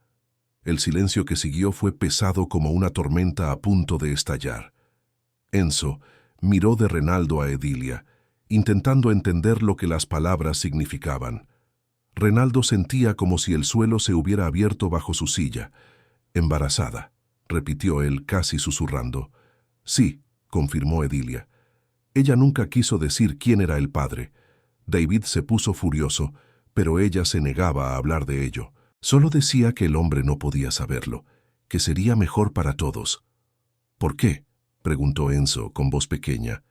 El silencio que siguió fue pesado como una tormenta a punto de estallar. Enzo miró de Renaldo a Edilia, intentando entender lo que las palabras significaban. Renaldo sentía como si el suelo se hubiera abierto bajo su silla. «Embarazada», repitió él casi susurrando. «Sí», confirmó Edilia. Ella nunca quiso decir quién era el padre. David se puso furioso, pero ella se negaba a hablar de ello. Solo decía que el hombre no podía saberlo, que sería mejor para todos. «¿Por qué?», preguntó Enzo con voz pequeña.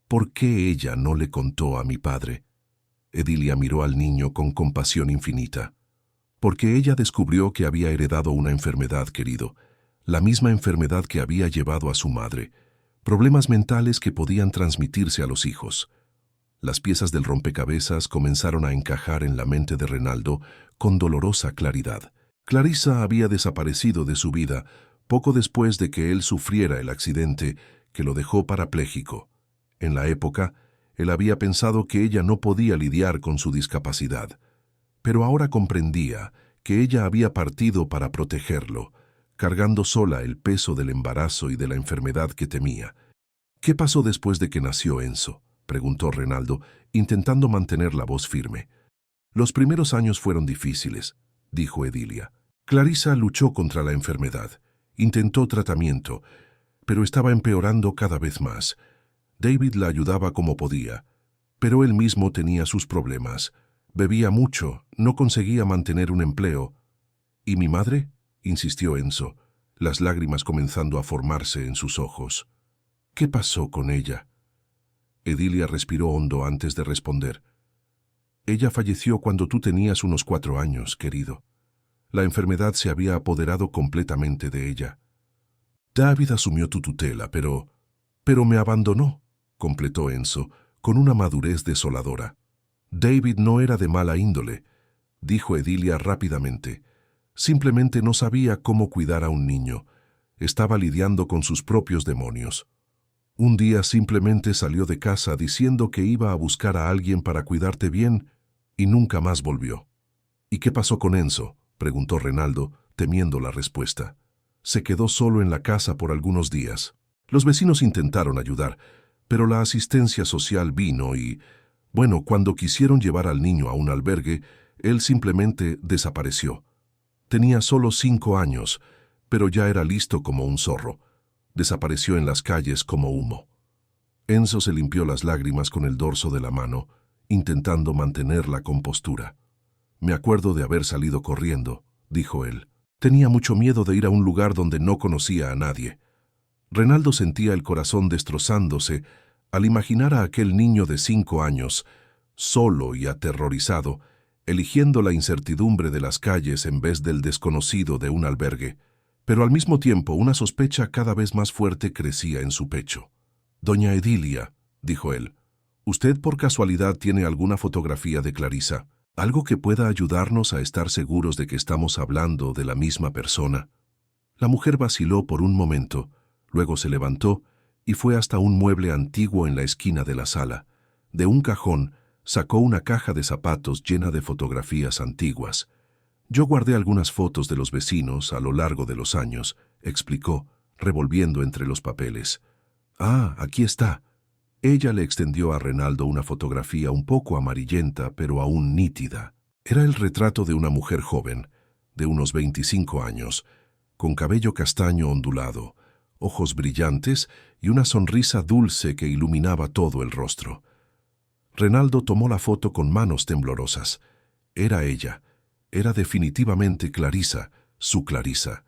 «¿Por qué ella no le contó a mi padre?». Edilia miró al niño con compasión infinita. «Porque ella descubrió que había heredado una enfermedad, querido, la misma enfermedad que había llevado a su madre, problemas mentales que podían transmitirse a los hijos». Las piezas del rompecabezas comenzaron a encajar en la mente de Renaldo con dolorosa claridad. Clarisa había desaparecido de su vida poco después de que él sufriera el accidente que lo dejó parapléjico. En la época, él había pensado que ella no podía lidiar con su discapacidad, pero ahora comprendía que ella había partido para protegerlo, cargando sola el peso del embarazo y de la enfermedad que temía. «¿Qué pasó después de que nació Enzo?», preguntó Renaldo, intentando mantener la voz firme. «Los primeros años fueron difíciles», dijo Edilia. «Clarisa luchó contra la enfermedad, intentó tratamiento, pero estaba empeorando cada vez más. David la ayudaba como podía, pero él mismo tenía sus problemas. Bebía mucho, no conseguía mantener un empleo». «¿Y mi madre?», insistió Enzo, las lágrimas comenzando a formarse en sus ojos. «¿Qué pasó con ella?». Edilia respiró hondo antes de responder. «Ella falleció cuando tú tenías unos 4 años, querido. La enfermedad se había apoderado completamente de ella. David asumió tu tutela, pero me abandonó», completó Enzo, con una madurez desoladora. «David no era de mala índole», dijo Edilia rápidamente. «Simplemente no sabía cómo cuidar a un niño. Estaba lidiando con sus propios demonios. Un día simplemente salió de casa diciendo que iba a buscar a alguien para cuidarte bien y nunca más volvió». «¿Y qué pasó con Enzo?», preguntó Renaldo, temiendo la respuesta. «Se quedó solo en la casa por algunos días. Los vecinos intentaron ayudar, pero la asistencia social vino y, bueno, cuando quisieron llevar al niño a un albergue, él simplemente desapareció. Tenía solo 5 años, pero ya era listo como un zorro. Desapareció en las calles como humo». Enzo se limpió las lágrimas con el dorso de la mano, intentando mantener la compostura. «Me acuerdo de haber salido corriendo», dijo él. «Tenía mucho miedo de ir a un lugar donde no conocía a nadie». Renaldo sentía el corazón destrozándose al imaginar a aquel niño de 5 años, solo y aterrorizado, eligiendo la incertidumbre de las calles en vez del desconocido de un albergue. Pero al mismo tiempo una sospecha cada vez más fuerte crecía en su pecho. «Doña Edilia», dijo él, «¿usted por casualidad tiene alguna fotografía de Clarisa? Algo que pueda ayudarnos a estar seguros de que estamos hablando de la misma persona». La mujer vaciló por un momento, luego se levantó y fue hasta un mueble antiguo en la esquina de la sala. De un cajón sacó una caja de zapatos llena de fotografías antiguas. «Yo guardé algunas fotos de los vecinos a lo largo de los años», explicó, revolviendo entre los papeles. «Ah, aquí está». Ella le extendió a Renaldo una fotografía un poco amarillenta, pero aún nítida. Era el retrato de una mujer joven, de unos 25 años, con cabello castaño ondulado, ojos brillantes y una sonrisa dulce que iluminaba todo el rostro. Renaldo tomó la foto con manos temblorosas. Era ella. Era definitivamente Clarisa, su Clarisa,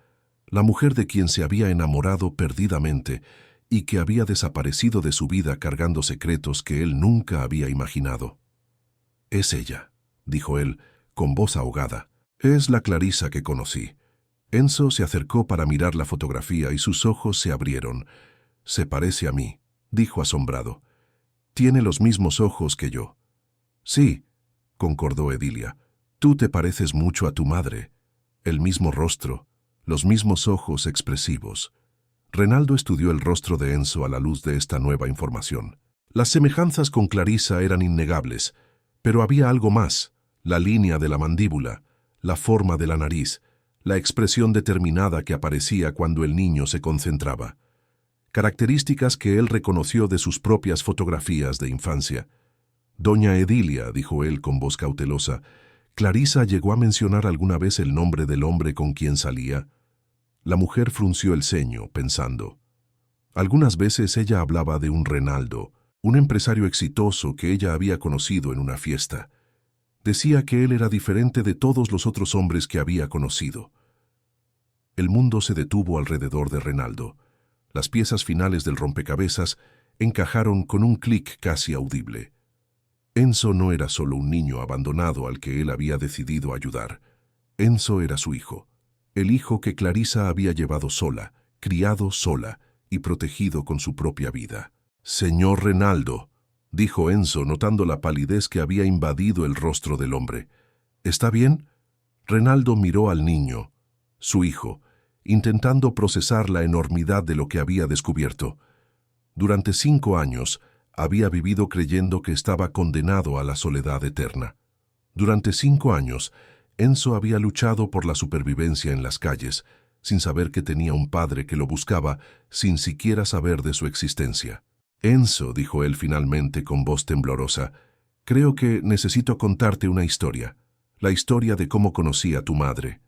la mujer de quien se había enamorado perdidamente y que había desaparecido de su vida cargando secretos que él nunca había imaginado. «Es ella», dijo él, con voz ahogada. «Es la Clarisa que conocí». Enzo se acercó para mirar la fotografía y sus ojos se abrieron. «Se parece a mí», dijo asombrado. «Tiene los mismos ojos que yo». «Sí», concordó Edilia. «Tú te pareces mucho a tu madre. El mismo rostro, los mismos ojos expresivos». Renaldo estudió el rostro de Enzo a la luz de esta nueva información. Las semejanzas con Clarisa eran innegables, pero había algo más: la línea de la mandíbula, la forma de la nariz, la expresión determinada que aparecía cuando el niño se concentraba. Características que él reconoció de sus propias fotografías de infancia. Doña Edilia, dijo él con voz cautelosa, ¿Clarisa llegó a mencionar alguna vez el nombre del hombre con quien salía? La mujer frunció el ceño, pensando. Algunas veces ella hablaba de un Renaldo, un empresario exitoso que ella había conocido en una fiesta. Decía que él era diferente de todos los otros hombres que había conocido. El mundo se detuvo alrededor de Renaldo. Las piezas finales del rompecabezas encajaron con un clic casi audible. Enzo no era solo un niño abandonado al que él había decidido ayudar. Enzo era su hijo, el hijo que Clarisa había llevado sola, criado sola y protegido con su propia vida. «Señor Renaldo», dijo Enzo notando la palidez que había invadido el rostro del hombre. «¿Está bien?» Renaldo miró al niño, su hijo, intentando procesar la enormidad de lo que había descubierto. Durante 5 años había vivido creyendo que estaba condenado a la soledad eterna. Durante 5 años, Enzo había luchado por la supervivencia en las calles, sin saber que tenía un padre que lo buscaba, sin siquiera saber de su existencia. «Enzo», dijo él finalmente con voz temblorosa, «creo que necesito contarte una historia, la historia de cómo conocí a tu madre».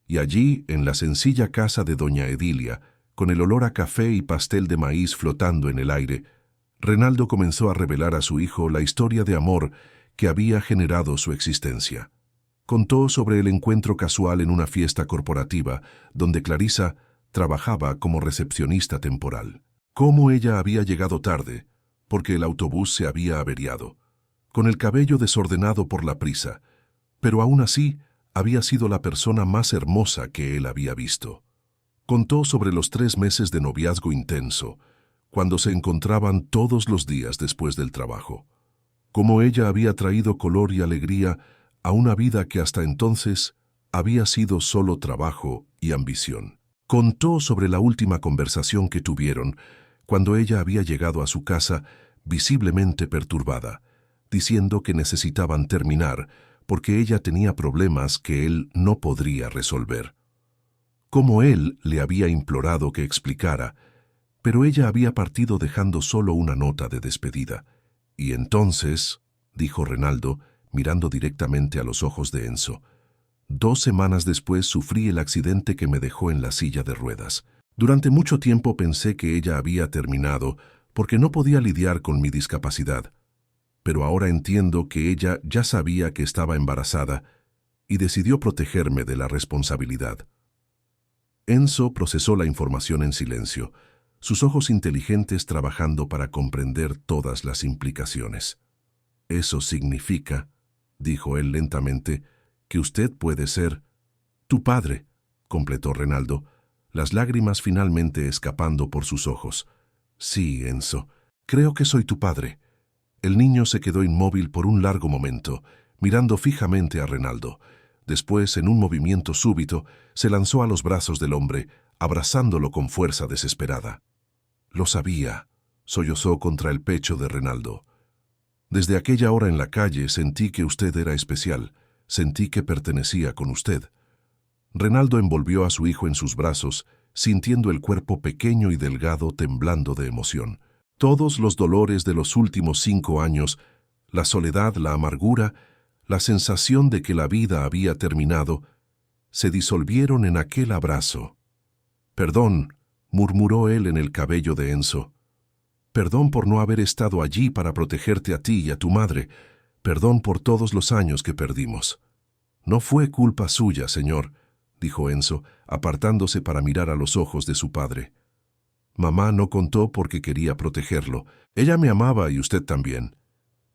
Y allí, en la sencilla casa de doña Edilia, con el olor a café y pastel de maíz flotando en el aire, Renaldo comenzó a revelar a su hijo la historia de amor que había generado su existencia. Contó sobre el encuentro casual en una fiesta corporativa, donde Clarisa trabajaba como recepcionista temporal. Cómo ella había llegado tarde, porque el autobús se había averiado, con el cabello desordenado por la prisa, pero aún así había sido la persona más hermosa que él había visto. Contó sobre los 3 meses de noviazgo intenso, cuando se encontraban todos los días después del trabajo. Cómo ella había traído color y alegría a una vida que hasta entonces había sido solo trabajo y ambición. Contó sobre la última conversación que tuvieron, cuando ella había llegado a su casa visiblemente perturbada, diciendo que necesitaban terminar porque ella tenía problemas que él no podría resolver. Cómo él le había implorado que explicara, pero ella había partido dejando solo una nota de despedida. «Y entonces», dijo Renaldo, mirando directamente a los ojos de Enzo, «2 semanas después sufrí el accidente que me dejó en la silla de ruedas. Durante mucho tiempo pensé que ella había terminado porque no podía lidiar con mi discapacidad. Pero ahora entiendo que ella ya sabía que estaba embarazada y decidió protegerme de la responsabilidad». Enzo procesó la información en silencio, sus ojos inteligentes trabajando para comprender todas las implicaciones. «Eso significa», dijo él lentamente, «que usted puede ser tu padre», completó Renaldo, las lágrimas finalmente escapando por sus ojos. «Sí, Enzo, creo que soy tu padre». El niño se quedó inmóvil por un largo momento, mirando fijamente a Renaldo. Después, en un movimiento súbito, se lanzó a los brazos del hombre, abrazándolo con fuerza desesperada. «Lo sabía», sollozó contra el pecho de Renaldo. «Desde aquella hora en la calle sentí que usted era especial, sentí que pertenecía con usted». Renaldo envolvió a su hijo en sus brazos, sintiendo el cuerpo pequeño y delgado temblando de emoción. Todos los dolores de los últimos 5 años, la soledad, la amargura, la sensación de que la vida había terminado, se disolvieron en aquel abrazo. «Perdón», murmuró él en el cabello de Enzo. «Perdón por no haber estado allí para protegerte a ti y a tu madre. Perdón por todos los años que perdimos». «No fue culpa suya, señor», dijo Enzo, apartándose para mirar a los ojos de su padre. «Mamá no contó porque quería protegerlo. Ella me amaba y usted también».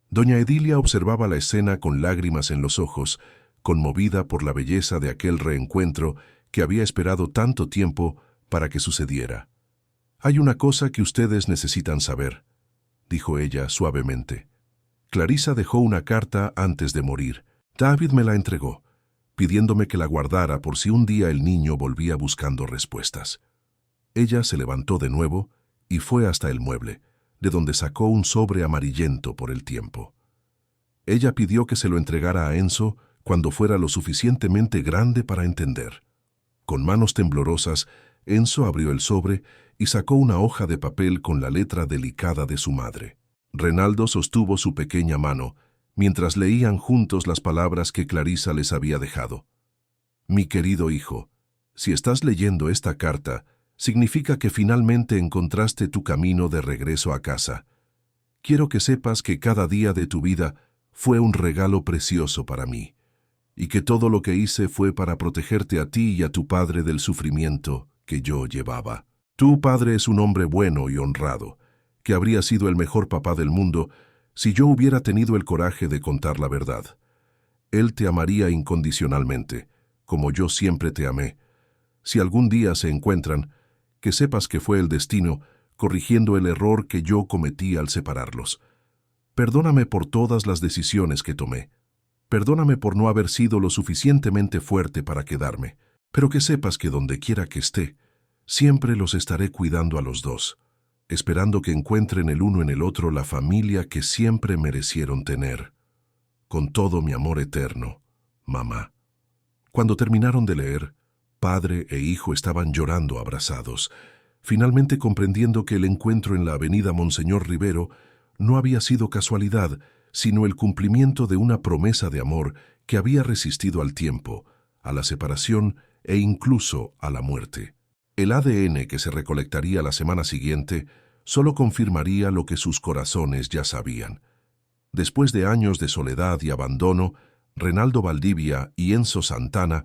Doña Edilia observaba la escena con lágrimas en los ojos, conmovida por la belleza de aquel reencuentro que había esperado tanto tiempo para que sucediera. «Hay una cosa que ustedes necesitan saber», dijo ella suavemente. «Clarisa dejó una carta antes de morir. David me la entregó, pidiéndome que la guardara por si un día el niño volvía buscando respuestas». Ella se levantó de nuevo y fue hasta el mueble, de donde sacó un sobre amarillento por el tiempo. Ella pidió que se lo entregara a Enzo cuando fuera lo suficientemente grande para entender. Con manos temblorosas, Enzo abrió el sobre y sacó una hoja de papel con la letra delicada de su madre. Renaldo sostuvo su pequeña mano, mientras leían juntos las palabras que Clarisa les había dejado. Mi querido hijo, si estás leyendo esta carta, significa que finalmente encontraste tu camino de regreso a casa. Quiero que sepas que cada día de tu vida fue un regalo precioso para mí, y que todo lo que hice fue para protegerte a ti y a tu padre del sufrimiento que yo llevaba. Tu padre es un hombre bueno y honrado, que habría sido el mejor papá del mundo si yo hubiera tenido el coraje de contar la verdad. Él te amaría incondicionalmente, como yo siempre te amé. Si algún día se encuentran, que sepas que fue el destino corrigiendo el error que yo cometí al separarlos. Perdóname por todas las decisiones que tomé. Perdóname por no haber sido lo suficientemente fuerte para quedarme, pero que sepas que donde quiera que esté, siempre los estaré cuidando a los dos, esperando que encuentren el uno en el otro la familia que siempre merecieron tener. Con todo mi amor eterno, mamá. Cuando terminaron de leer, padre e hijo estaban llorando abrazados, finalmente comprendiendo que el encuentro en la avenida Monseñor Rivero no había sido casualidad, sino el cumplimiento de una promesa de amor que había resistido al tiempo, a la separación e incluso a la muerte. El ADN que se recolectaría la semana siguiente solo confirmaría lo que sus corazones ya sabían. Después de años de soledad y abandono, Renaldo Valdivia y Enzo Santana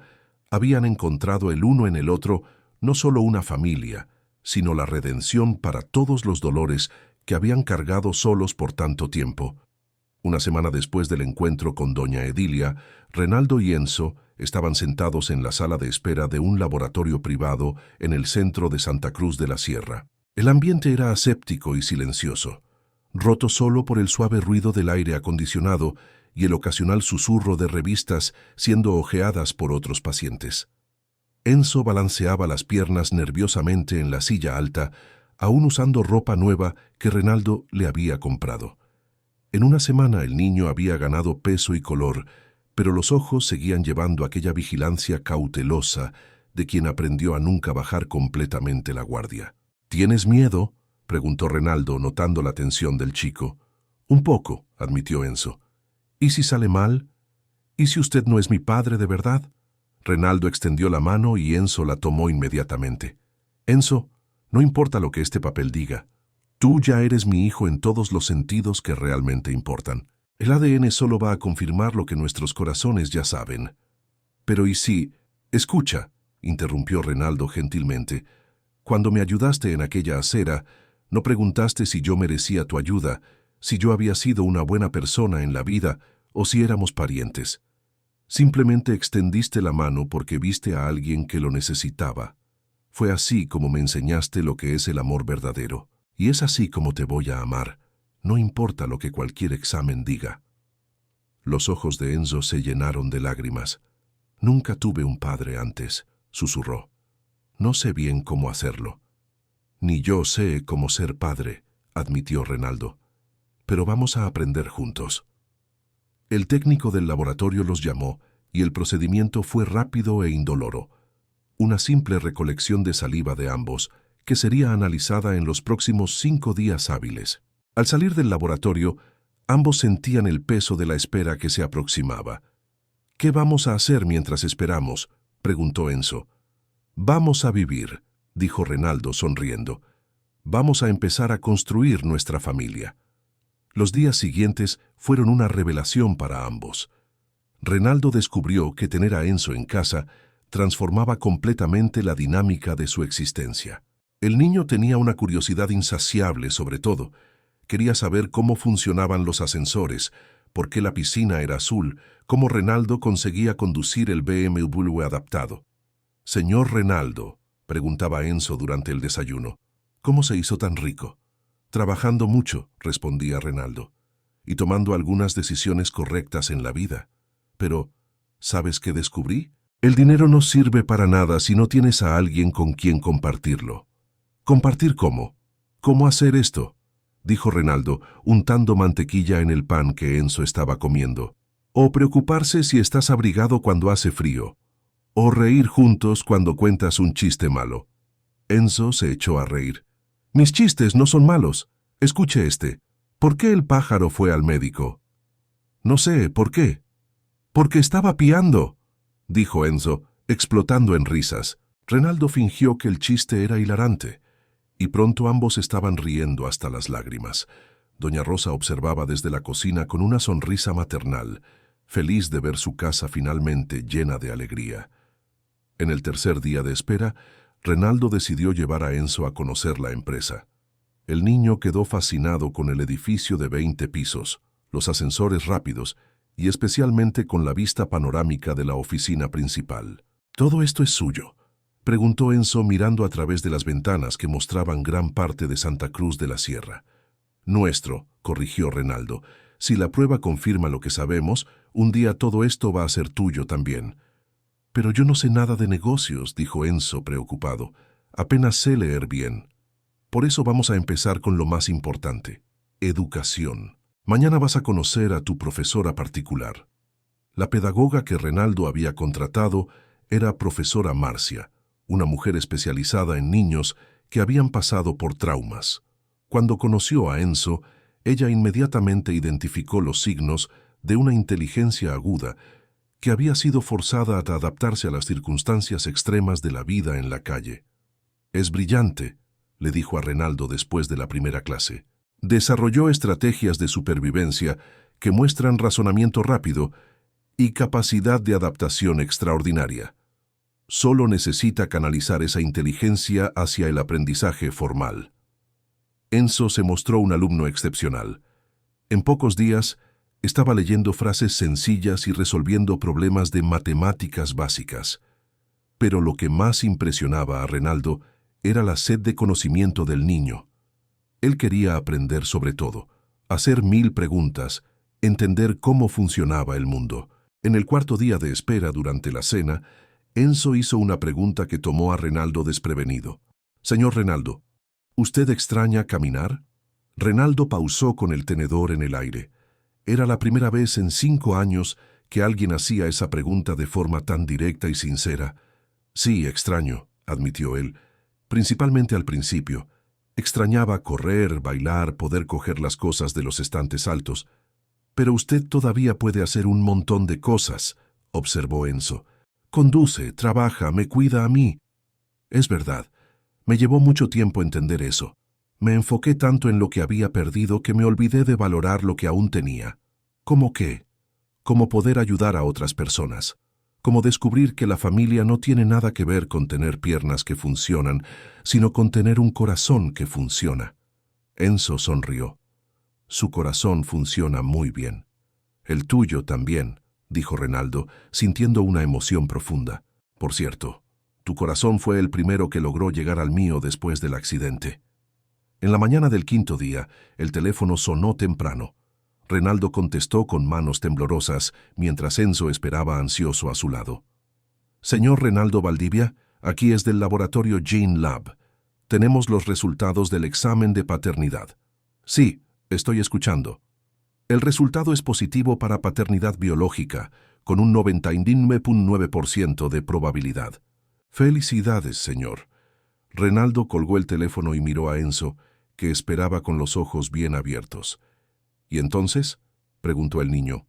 habían encontrado el uno en el otro no solo una familia, sino la redención para todos los dolores que habían cargado solos por tanto tiempo. Una semana después del encuentro con doña Edilia, Renaldo y Enzo estaban sentados en la sala de espera de un laboratorio privado en el centro de Santa Cruz de la Sierra. El ambiente era aséptico y silencioso, roto solo por el suave ruido del aire acondicionado y el ocasional susurro de revistas siendo hojeadas por otros pacientes. Enzo balanceaba las piernas nerviosamente en la silla alta, aún usando ropa nueva que Renaldo le había comprado. En una semana el niño había ganado peso y color, pero los ojos seguían llevando aquella vigilancia cautelosa de quien aprendió a nunca bajar completamente la guardia. ¿Tienes miedo?, preguntó Renaldo, notando la tensión del chico. Un poco, admitió Enzo. ¿Y si sale mal? ¿Y si usted no es mi padre de verdad? Renaldo extendió la mano y Enzo la tomó inmediatamente. Enzo, no importa lo que este papel diga. Tú ya eres mi hijo en todos los sentidos que realmente importan. El ADN solo va a confirmar lo que nuestros corazones ya saben. Pero ¿y si? Escucha, interrumpió Renaldo gentilmente. Cuando me ayudaste en aquella acera, no preguntaste si yo merecía tu ayuda, si yo había sido una buena persona en la vida o si éramos parientes. Simplemente extendiste la mano porque viste a alguien que lo necesitaba. Fue así como me enseñaste lo que es el amor verdadero. Y es así como te voy a amar, no importa lo que cualquier examen diga. Los ojos de Enzo se llenaron de lágrimas. Nunca tuve un padre antes, susurró. No sé bien cómo hacerlo. Ni yo sé cómo ser padre, admitió Renaldo. Pero vamos a aprender juntos. El técnico del laboratorio los llamó y el procedimiento fue rápido e indoloro. Una simple recolección de saliva de ambos, que sería analizada en los próximos 5 días hábiles. Al salir del laboratorio, ambos sentían el peso de la espera que se aproximaba. ¿Qué vamos a hacer mientras esperamos?, preguntó Enzo. Vamos a vivir, dijo Renaldo sonriendo. Vamos a empezar a construir nuestra familia. Los días siguientes fueron una revelación para ambos. Renaldo descubrió que tener a Enzo en casa transformaba completamente la dinámica de su existencia. El niño tenía una curiosidad insaciable sobre todo. Quería saber cómo funcionaban los ascensores, por qué la piscina era azul, cómo Renaldo conseguía conducir el BMW adaptado. «Señor Renaldo», preguntaba Enzo durante el desayuno, «¿cómo se hizo tan rico?» «Trabajando mucho», respondía Renaldo, «y tomando algunas decisiones correctas en la vida. Pero, ¿sabes qué descubrí? El dinero no sirve para nada si no tienes a alguien con quien compartirlo». «¿Compartir cómo? ¿Cómo hacer esto?», dijo Renaldo, untando mantequilla en el pan que Enzo estaba comiendo. «O preocuparse si estás abrigado cuando hace frío. O reír juntos cuando cuentas un chiste malo». Enzo se echó a reír. «Mis chistes no son malos. Escuche este. ¿Por qué el pájaro fue al médico? No sé, ¿por qué? Porque estaba piando, dijo Enzo, explotando en risas. Renaldo fingió que el chiste era hilarante, y pronto ambos estaban riendo hasta las lágrimas. Doña Rosa observaba desde la cocina con una sonrisa maternal, feliz de ver su casa finalmente llena de alegría. En el tercer día de espera, Renaldo decidió llevar a Enzo a conocer la empresa. El niño quedó fascinado con el edificio de 20 pisos, los ascensores rápidos y especialmente con la vista panorámica de la oficina principal. «¿Todo esto es suyo?», preguntó Enzo mirando a través de las ventanas que mostraban gran parte de Santa Cruz de la Sierra. «Nuestro», corrigió Renaldo. «Si la prueba confirma lo que sabemos, un día todo esto va a ser tuyo también». «Pero yo no sé nada de negocios», dijo Enzo preocupado. «Apenas sé leer bien. Por eso vamos a empezar con lo más importante, educación. Mañana vas a conocer a tu profesora particular». La pedagoga que Renaldo había contratado era profesora Marcia, una mujer especializada en niños que habían pasado por traumas. Cuando conoció a Enzo, ella inmediatamente identificó los signos de una inteligencia aguda que había sido forzada a adaptarse a las circunstancias extremas de la vida en la calle. «Es brillante», le dijo a Renaldo después de la primera clase. «Desarrolló estrategias de supervivencia que muestran razonamiento rápido y capacidad de adaptación extraordinaria. Solo necesita canalizar esa inteligencia hacia el aprendizaje formal». Enzo se mostró un alumno excepcional. En pocos días, estaba leyendo frases sencillas y resolviendo problemas de matemáticas básicas. Pero lo que más impresionaba a Renaldo era la sed de conocimiento del niño. Él quería aprender sobre todo, hacer 1000 preguntas, entender cómo funcionaba el mundo. En el cuarto día de espera durante la cena, Enzo hizo una pregunta que tomó a Renaldo desprevenido. «Señor Renaldo, ¿usted extraña caminar?». Renaldo pausó con el tenedor en el aire. Era la primera vez en 5 años que alguien hacía esa pregunta de forma tan directa y sincera. «Sí, extraño», admitió él, «principalmente al principio. Extrañaba correr, bailar, poder coger las cosas de los estantes altos». «Pero usted todavía puede hacer un montón de cosas», observó Enzo. «Conduce, trabaja, me cuida a mí». «Es verdad. Me llevó mucho tiempo entender eso. Me enfoqué tanto en lo que había perdido que me olvidé de valorar lo que aún tenía». «¿Cómo qué?». «Como poder ayudar a otras personas. Como descubrir que la familia no tiene nada que ver con tener piernas que funcionan, sino con tener un corazón que funciona». Enzo sonrió. «Su corazón funciona muy bien». «El tuyo también», dijo Renaldo, sintiendo una emoción profunda. «Por cierto, tu corazón fue el primero que logró llegar al mío después del accidente». En la mañana del quinto día, el teléfono sonó temprano. Renaldo contestó con manos temblorosas, mientras Enzo esperaba ansioso a su lado. «Señor Renaldo Valdivia, aquí es del laboratorio Gene Lab. Tenemos los resultados del examen de paternidad». «Sí, estoy escuchando». «El resultado es positivo para paternidad biológica, con un 99.9% de probabilidad». «Felicidades, señor». Renaldo colgó el teléfono y miró a Enzo, que esperaba con los ojos bien abiertos. «¿Y entonces?», preguntó el niño.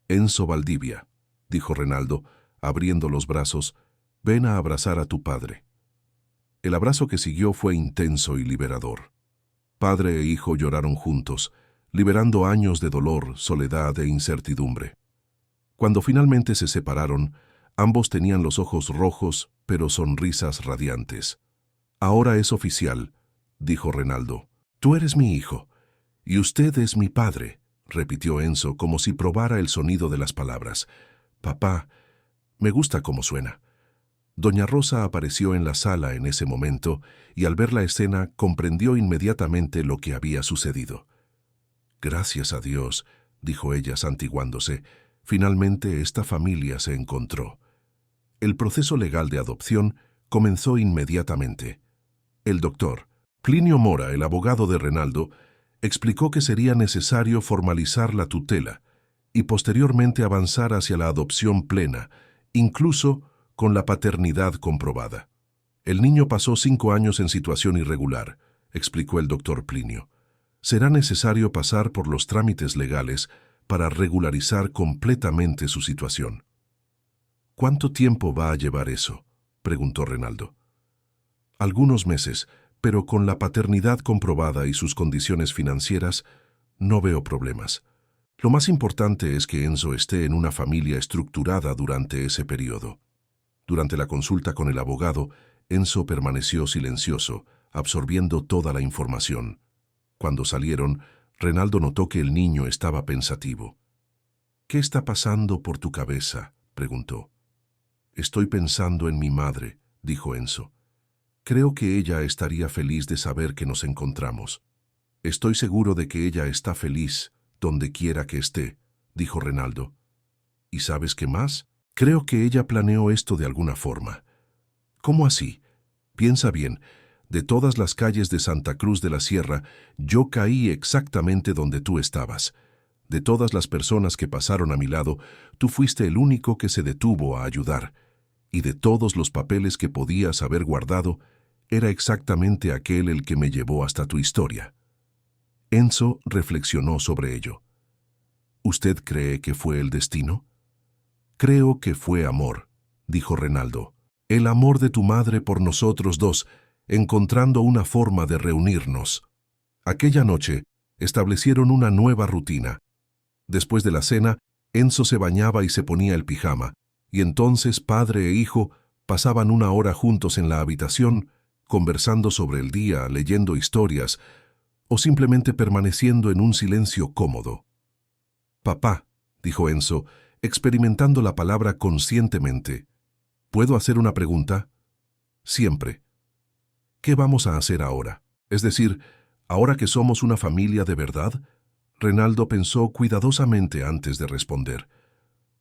«Enzo Valdivia», dijo Renaldo, abriendo los brazos, «ven a abrazar a tu padre». El abrazo que siguió fue intenso y liberador. Padre e hijo lloraron juntos, liberando años de dolor, soledad e incertidumbre. Cuando finalmente se separaron, ambos tenían los ojos rojos, pero sonrisas radiantes. «Ahora es oficial», dijo Renaldo. «Tú eres mi hijo, y usted es mi padre», repitió Enzo como si probara el sonido de las palabras. «Papá, me gusta cómo suena». Doña Rosa apareció en la sala en ese momento y al ver la escena comprendió inmediatamente lo que había sucedido. «Gracias a Dios», dijo ella santiguándose, «finalmente esta familia se encontró». El proceso legal de adopción comenzó inmediatamente. El doctor Plinio Mora, el abogado de Renaldo, explicó que sería necesario formalizar la tutela y posteriormente avanzar hacia la adopción plena, incluso con la paternidad comprobada. «El niño pasó 5 años en situación irregular», explicó el doctor Plinio. Será necesario pasar por los trámites legales para regularizar completamente su situación. ¿Cuánto tiempo va a llevar eso?, preguntó Renaldo. Algunos meses, pero con la paternidad comprobada y sus condiciones financieras, no veo problemas. Lo más importante es que Enzo esté en una familia estructurada durante ese periodo. Durante la consulta con el abogado, Enzo permaneció silencioso, absorbiendo toda la información. Cuando salieron, Renaldo notó que el niño estaba pensativo. «¿Qué está pasando por tu cabeza?», preguntó. «Estoy pensando en mi madre», dijo Enzo. «Creo que ella estaría feliz de saber que nos encontramos». «Estoy seguro de que ella está feliz donde quiera que esté», dijo Renaldo. «¿Y sabes qué más? Creo que ella planeó esto de alguna forma». «¿Cómo así? Piensa bien. De todas las calles de Santa Cruz de la Sierra, yo caí exactamente donde tú estabas. De todas las personas que pasaron a mi lado, tú fuiste el único que se detuvo a ayudar. Y de todos los papeles que podías haber guardado, era exactamente aquel el que me llevó hasta tu historia». Enzo reflexionó sobre ello. «¿Usted cree que fue el destino?». «Creo que fue amor», dijo Renaldo. «El amor de tu madre por nosotros dos, encontrando una forma de reunirnos». Aquella noche, establecieron una nueva rutina. Después de la cena, Enzo se bañaba y se ponía el pijama, y entonces padre e hijo pasaban una hora juntos en la habitación, conversando sobre el día, leyendo historias, o simplemente permaneciendo en un silencio cómodo. «Papá», dijo Enzo, experimentando la palabra conscientemente, «¿puedo hacer una pregunta?». «Siempre». «¿Qué vamos a hacer ahora? Es decir, ahora que somos una familia de verdad». Renaldo pensó cuidadosamente antes de responder.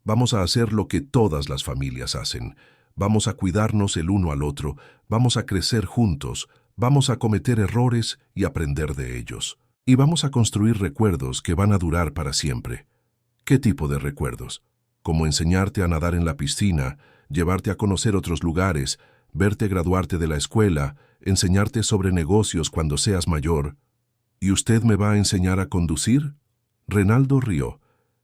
«Vamos a hacer lo que todas las familias hacen. Vamos a cuidarnos el uno al otro, vamos a crecer juntos, vamos a cometer errores y aprender de ellos. Y vamos a construir recuerdos que van a durar para siempre». «¿Qué tipo de recuerdos?». «Como enseñarte a nadar en la piscina, llevarte a conocer otros lugares, verte graduarte de la escuela, enseñarte sobre negocios cuando seas mayor». «¿Y usted me va a enseñar a conducir?». Renaldo rió.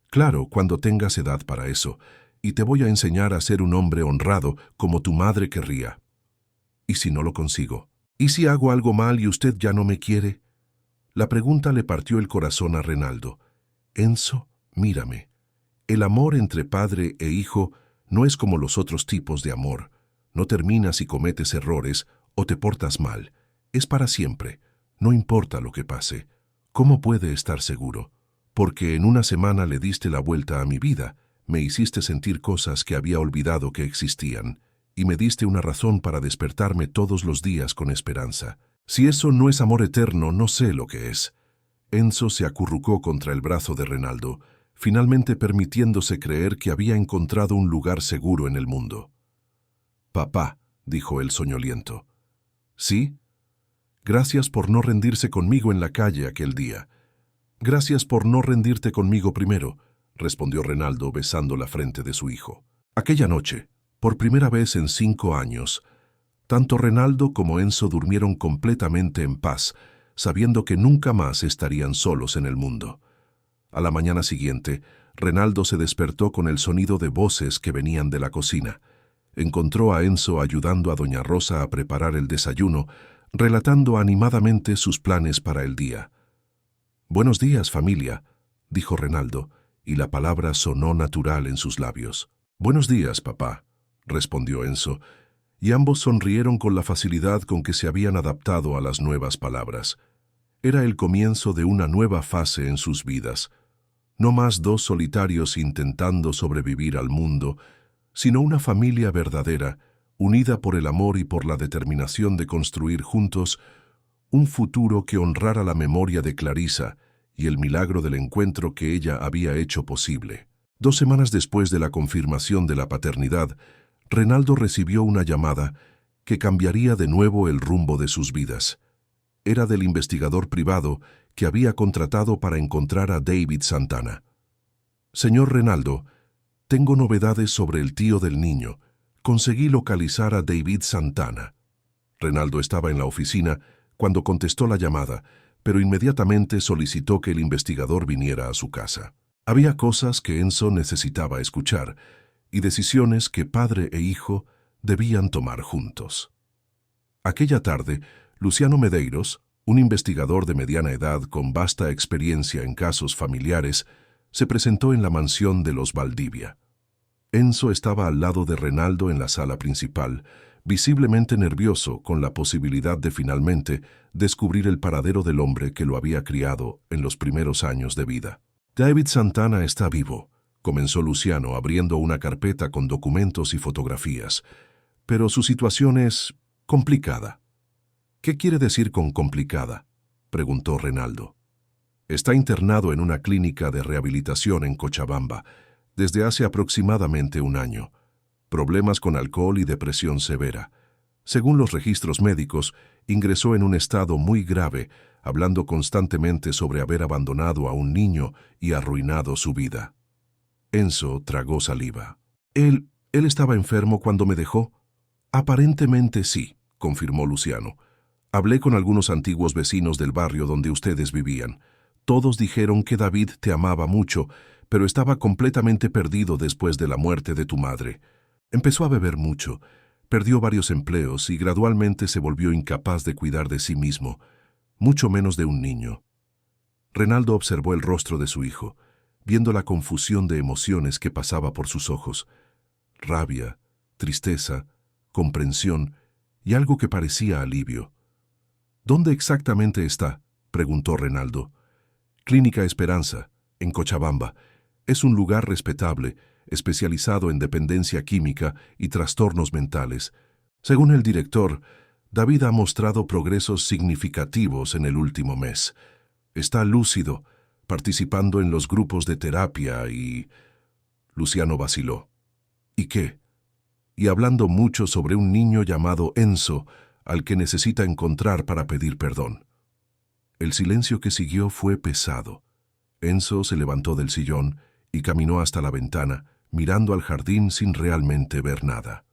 «Claro, cuando tengas edad para eso, y te voy a enseñar a ser un hombre honrado como tu madre querría». «¿Y si no lo consigo? ¿Y si hago algo mal y usted ya no me quiere?». La pregunta le partió el corazón a Renaldo. «Enzo, mírame. El amor entre padre e hijo no es como los otros tipos de amor. No termina si cometes errores o te portas mal. Es para siempre. No importa lo que pase. ¿Cómo puede estar seguro? Porque en una semana le diste la vuelta a mi vida, me hiciste sentir cosas que había olvidado que existían, y me diste una razón para despertarme todos los días con esperanza. Si eso no es amor eterno, no sé lo que es». Enzo se acurrucó contra el brazo de Renaldo, finalmente permitiéndose creer que había encontrado un lugar seguro en el mundo. «Papá», dijo él soñoliento. «¿Sí? Gracias por no rendirse conmigo en la calle aquel día». «Gracias por no rendirte conmigo primero», respondió Renaldo besando la frente de su hijo. Aquella noche, por primera vez en 5 años, tanto Renaldo como Enzo durmieron completamente en paz, sabiendo que nunca más estarían solos en el mundo. A la mañana siguiente, Renaldo se despertó con el sonido de voces que venían de la cocina. Encontró a Enzo ayudando a doña Rosa a preparar el desayuno, relatando animadamente sus planes para el día. «Buenos días, familia», dijo Renaldo, y la palabra sonó natural en sus labios. «Buenos días, papá», respondió Enzo, y ambos sonrieron con la facilidad con que se habían adaptado a las nuevas palabras. Era el comienzo de una nueva fase en sus vidas. No más 2 solitarios intentando sobrevivir al mundo, sino una familia verdadera, unida por el amor y por la determinación de construir juntos un futuro que honrara la memoria de Clarisa y el milagro del encuentro que ella había hecho posible. 2 semanas después de la confirmación de la paternidad, Renaldo recibió una llamada que cambiaría de nuevo el rumbo de sus vidas. Era del investigador privado que había contratado para encontrar a David Santana. «Señor Renaldo, tengo novedades sobre el tío del niño. Conseguí localizar a David Santana». Renaldo estaba en la oficina cuando contestó la llamada, pero inmediatamente solicitó que el investigador viniera a su casa. Había cosas que Enzo necesitaba escuchar y decisiones que padre e hijo debían tomar juntos. Aquella tarde, Luciano Medeiros, un investigador de mediana edad con vasta experiencia en casos familiares, se presentó en la mansión de los Valdivia. Enzo estaba al lado de Renaldo en la sala principal, visiblemente nervioso con la posibilidad de finalmente descubrir el paradero del hombre que lo había criado en los primeros años de vida. David Santana está vivo, comenzó Luciano abriendo una carpeta con documentos y fotografías, pero su situación es complicada. ¿Qué quiere decir con complicada?, preguntó Renaldo. Está internado en una clínica de rehabilitación en Cochabamba desde hace aproximadamente un año. Problemas con alcohol y depresión severa. Según los registros médicos, ingresó en un estado muy grave, hablando constantemente sobre haber abandonado a un niño y arruinado su vida. Enzo tragó saliva. ¿Él estaba enfermo cuando me dejó? Aparentemente sí, confirmó Luciano. Hablé con algunos antiguos vecinos del barrio donde ustedes vivían. Todos dijeron que David te amaba mucho, pero estaba completamente perdido después de la muerte de tu madre. Empezó a beber mucho, perdió varios empleos y gradualmente se volvió incapaz de cuidar de sí mismo, mucho menos de un niño. Renaldo observó el rostro de su hijo, viendo la confusión de emociones que pasaba por sus ojos. Rabia, tristeza, comprensión y algo que parecía alivio. ¿Dónde exactamente está?, preguntó Renaldo. Clínica Esperanza, en Cochabamba. Es un lugar respetable, especializado en dependencia química y trastornos mentales. Según el director, David ha mostrado progresos significativos en el último mes. Está lúcido, participando en los grupos de terapia y... Luciano vaciló. ¿Y qué? Y hablando mucho sobre un niño llamado Enzo, al que necesita encontrar para pedir perdón. El silencio que siguió fue pesado. Enzo se levantó del sillón y caminó hasta la ventana, mirando al jardín sin realmente ver nada.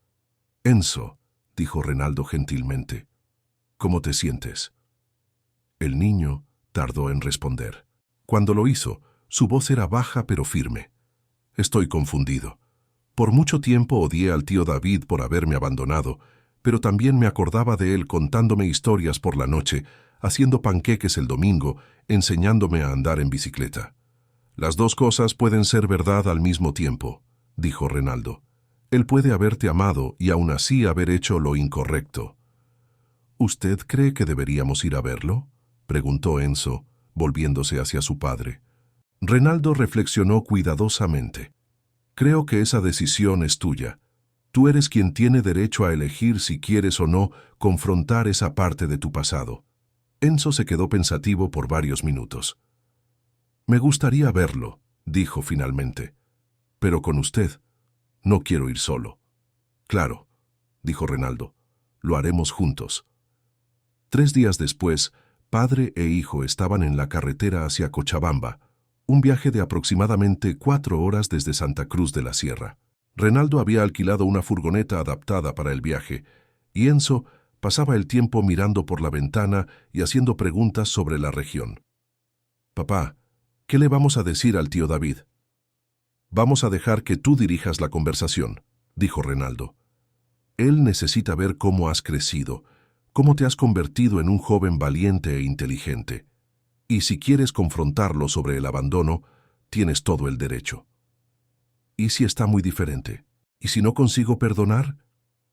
«Enzo», dijo Renaldo gentilmente, «¿cómo te sientes?» El niño tardó en responder. Cuando lo hizo, su voz era baja pero firme. «Estoy confundido. Por mucho tiempo odié al tío David por haberme abandonado, pero también me acordaba de él contándome historias por la noche, haciendo panqueques el domingo, enseñándome a andar en bicicleta. Las dos cosas pueden ser verdad al mismo tiempo», dijo Renaldo. «Él puede haberte amado y aún así haber hecho lo incorrecto». «¿Usted cree que deberíamos ir a verlo?», preguntó Enzo, volviéndose hacia su padre. Renaldo reflexionó cuidadosamente. «Creo que esa decisión es tuya. Tú eres quien tiene derecho a elegir si quieres o no confrontar esa parte de tu pasado». Enzo se quedó pensativo por varios minutos. «Me gustaría verlo», dijo finalmente. «Pero con usted. No quiero ir solo». «Claro», dijo Renaldo. «Lo haremos juntos». 3 días después, padre e hijo estaban en la carretera hacia Cochabamba, un viaje de aproximadamente 4 horas desde Santa Cruz de la Sierra. Renaldo había alquilado una furgoneta adaptada para el viaje, y Enzo pasaba el tiempo mirando por la ventana y haciendo preguntas sobre la región. «Papá, ¿qué le vamos a decir al tío David?» «Vamos a dejar que tú dirijas la conversación», dijo Renaldo. «Él necesita ver cómo has crecido, cómo te has convertido en un joven valiente e inteligente. Y si quieres confrontarlo sobre el abandono, tienes todo el derecho». «¿Y si está muy diferente? ¿Y si no consigo perdonar?»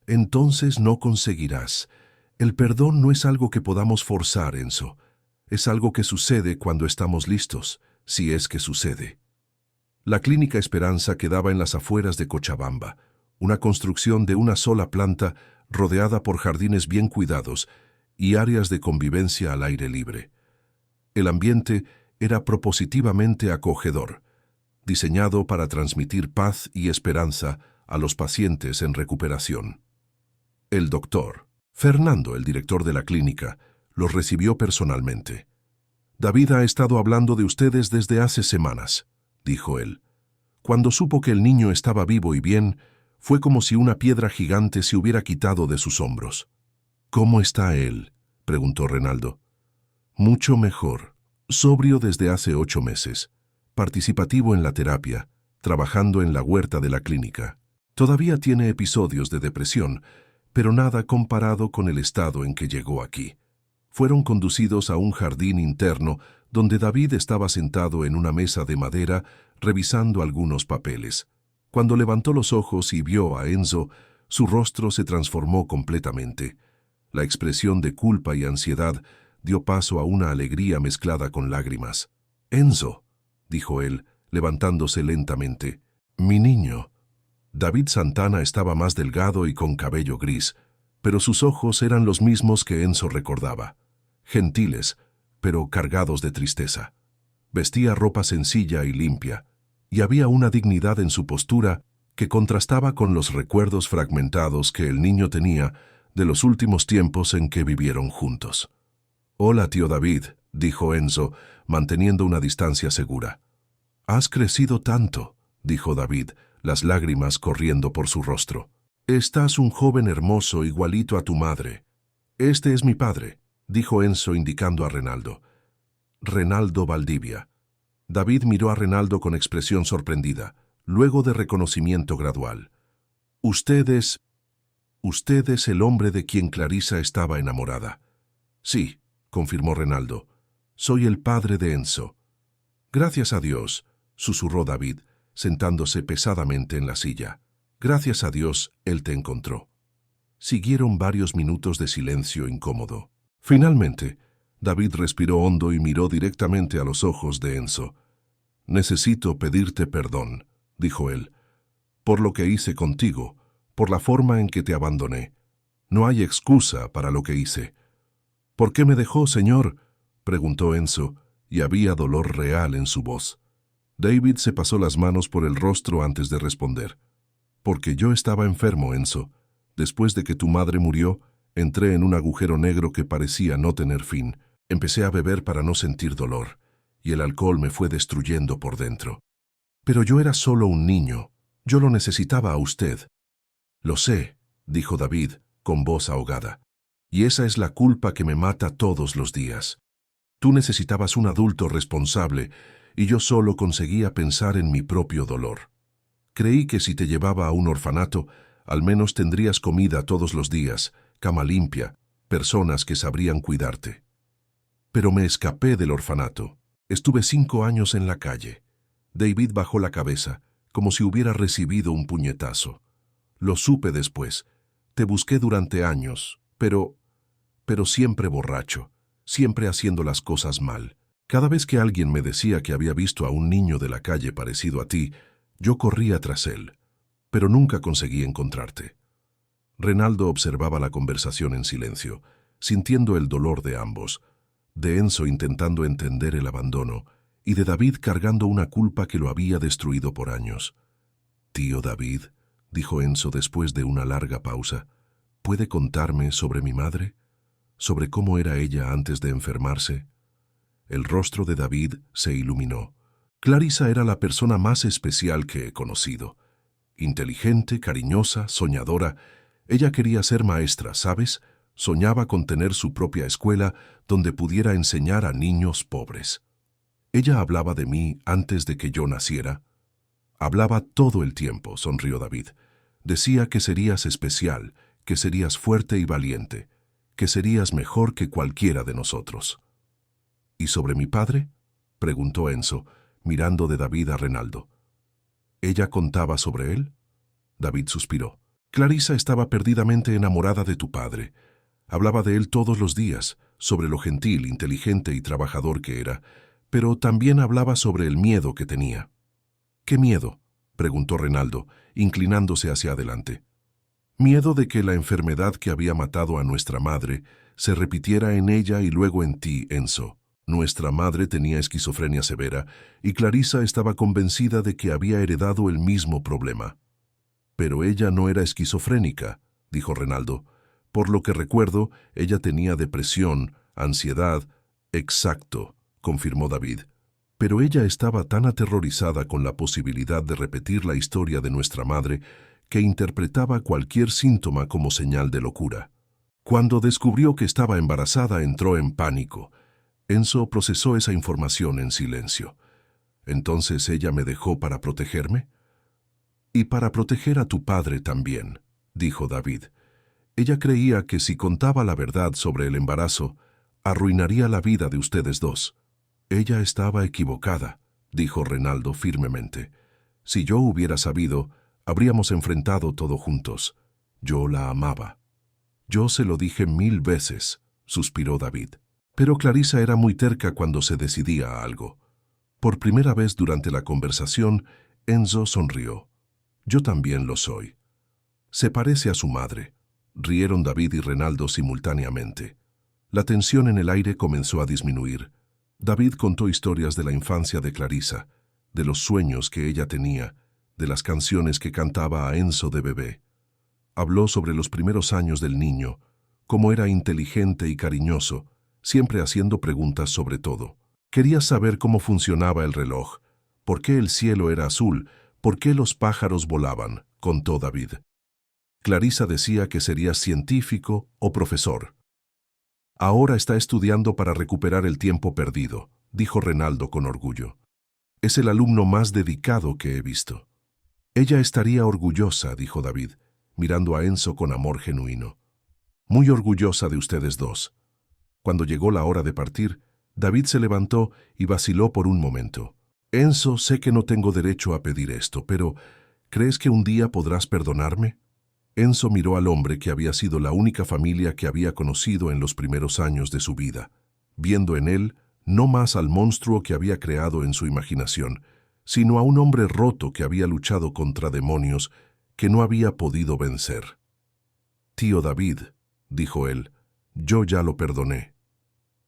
«Entonces no conseguirás. El perdón no es algo que podamos forzar, Enzo. Es algo que sucede cuando estamos listos, si es que sucede». La Clínica Esperanza quedaba en las afueras de Cochabamba, una construcción de una sola planta rodeada por jardines bien cuidados y áreas de convivencia al aire libre. El ambiente era propositivamente acogedor, diseñado para transmitir paz y esperanza a los pacientes en recuperación. El doctor Fernando, el director de la clínica, los recibió personalmente. «David ha estado hablando de ustedes desde hace semanas», dijo él. «Cuando supo que el niño estaba vivo y bien, fue como si una piedra gigante se hubiera quitado de sus hombros». «¿Cómo está él?», preguntó Renaldo. Mucho mejor. Sobrio desde hace 8 meses. Participativo en la terapia, trabajando en la huerta de la clínica. Todavía tiene episodios de depresión, pero nada comparado con el estado en que llegó aquí. Fueron conducidos a un jardín interno donde David estaba sentado en una mesa de madera revisando algunos papeles. Cuando levantó los ojos y vio a Enzo, su rostro se transformó completamente. La expresión de culpa y ansiedad dio paso a una alegría mezclada con lágrimas. «Enzo», dijo él, levantándose lentamente. «Mi niño». David Santana estaba más delgado y con cabello gris, pero sus ojos eran los mismos que Enzo recordaba. Gentiles, pero cargados de tristeza. Vestía ropa sencilla y limpia, y había una dignidad en su postura que contrastaba con los recuerdos fragmentados que el niño tenía de los últimos tiempos en que vivieron juntos. «Hola, tío David», dijo Enzo, manteniendo una distancia segura. «Has crecido tanto», dijo David, las lágrimas corriendo por su rostro. «Estás un joven hermoso igualito a tu madre». «Este es mi padre», dijo Enzo indicando a Renaldo. «Renaldo Valdivia». David miró a Renaldo con expresión sorprendida, luego de reconocimiento gradual. «Usted es el hombre de quien Clarisa estaba enamorada». «Sí», confirmó Renaldo. «Soy el padre de Enzo». «Gracias a Dios», susurró David, sentándose pesadamente en la silla. «Gracias a Dios, él te encontró». Siguieron varios minutos de silencio incómodo. Finalmente, David respiró hondo y miró directamente a los ojos de Enzo. «Necesito pedirte perdón», dijo él, «por lo que hice contigo, por la forma en que te abandoné. No hay excusa para lo que hice». «¿Por qué me dejó, señor?», preguntó Enzo, y había dolor real en su voz. David se pasó las manos por el rostro antes de responder. «Porque yo estaba enfermo, Enzo. Después de que tu madre murió, entré en un agujero negro que parecía no tener fin. Empecé a beber para no sentir dolor, y el alcohol me fue destruyendo por dentro. Pero yo era solo un niño. Yo lo necesitaba a usted». «Lo sé», dijo David, con voz ahogada. «Y esa es la culpa que me mata todos los días. Tú necesitabas un adulto responsable, y yo solo conseguía pensar en mi propio dolor. Creí que si te llevaba a un orfanato, al menos tendrías comida todos los días, cama limpia, personas que sabrían cuidarte. Pero me escapé del orfanato. Estuve 5 años en la calle». David bajó la cabeza, como si hubiera recibido un puñetazo. «Lo supe después. Te busqué durante años, pero siempre borracho, siempre haciendo las cosas mal. Cada vez que alguien me decía que había visto a un niño de la calle parecido a ti, yo corría tras él, pero nunca conseguí encontrarte». Renaldo observaba la conversación en silencio, sintiendo el dolor de ambos, de Enzo intentando entender el abandono y de David cargando una culpa que lo había destruido por años. «Tío David», dijo Enzo después de una larga pausa, «¿puede contarme sobre mi madre? ¿Sobre cómo era ella antes de enfermarse?». El rostro de David se iluminó. «Clarisa era la persona más especial que he conocido. Inteligente, cariñosa, soñadora. Ella quería ser maestra, ¿sabes? Soñaba con tener su propia escuela donde pudiera enseñar a niños pobres. Ella hablaba de mí antes de que yo naciera». «Hablaba todo el tiempo», sonrió David. «Decía que serías especial, que serías fuerte y valiente, que serías mejor que cualquiera de nosotros». «¿Y sobre mi padre?», preguntó Enzo, mirando de David a Renaldo. «¿Ella contaba sobre él?». David suspiró. «Clarisa estaba perdidamente enamorada de tu padre. Hablaba de él todos los días, sobre lo gentil, inteligente y trabajador que era, pero también hablaba sobre el miedo que tenía». «¿Qué miedo?», preguntó Renaldo, inclinándose hacia adelante. «Miedo de que la enfermedad que había matado a nuestra madre se repitiera en ella y luego en ti, Enzo. Nuestra madre tenía esquizofrenia severa y Clarisa estaba convencida de que había heredado el mismo problema». «Pero ella no era esquizofrénica», dijo Renaldo. «Por lo que recuerdo, ella tenía depresión, ansiedad». «Exacto», confirmó David. «Pero ella estaba tan aterrorizada con la posibilidad de repetir la historia de nuestra madre que interpretaba cualquier síntoma como señal de locura. Cuando descubrió que estaba embarazada, entró en pánico. Enzo procesó esa información en silencio. ¿Entonces ella me dejó para protegerme? Y para proteger a tu padre también, dijo David. Ella creía que si contaba la verdad sobre el embarazo, arruinaría la vida de ustedes dos. Ella estaba equivocada, dijo Renaldo firmemente. Si yo hubiera sabido, habríamos enfrentado todo juntos. Yo la amaba. Yo se lo dije 1000 veces, suspiró David. Pero Clarisa era muy terca cuando se decidía a algo. Por primera vez durante la conversación, Enzo sonrió. Yo también lo soy. Se parece a su madre. Rieron David y Renaldo simultáneamente. La tensión en el aire comenzó a disminuir. David contó historias de la infancia de Clarisa, de los sueños que ella tenía, de las canciones que cantaba a Enzo de bebé. Habló sobre los primeros años del niño, cómo era inteligente y cariñoso, siempre haciendo preguntas sobre todo. Quería saber cómo funcionaba el reloj, por qué el cielo era azul, por qué los pájaros volaban, contó David. Clarisa decía que sería científico o profesor. Ahora está estudiando para recuperar el tiempo perdido, dijo Renaldo con orgullo. Es el alumno más dedicado que he visto. Ella estaría orgullosa, dijo David, mirando a Enzo con amor genuino. Muy orgullosa de ustedes dos. Cuando llegó la hora de partir, David se levantó y vaciló por un momento. Enzo, sé que no tengo derecho a pedir esto, pero ¿crees que un día podrás perdonarme? Enzo miró al hombre que había sido la única familia que había conocido en los primeros años de su vida, viendo en él no más al monstruo que había creado en su imaginación, sino a un hombre roto que había luchado contra demonios que no había podido vencer. Tío David, dijo él, yo ya lo perdoné.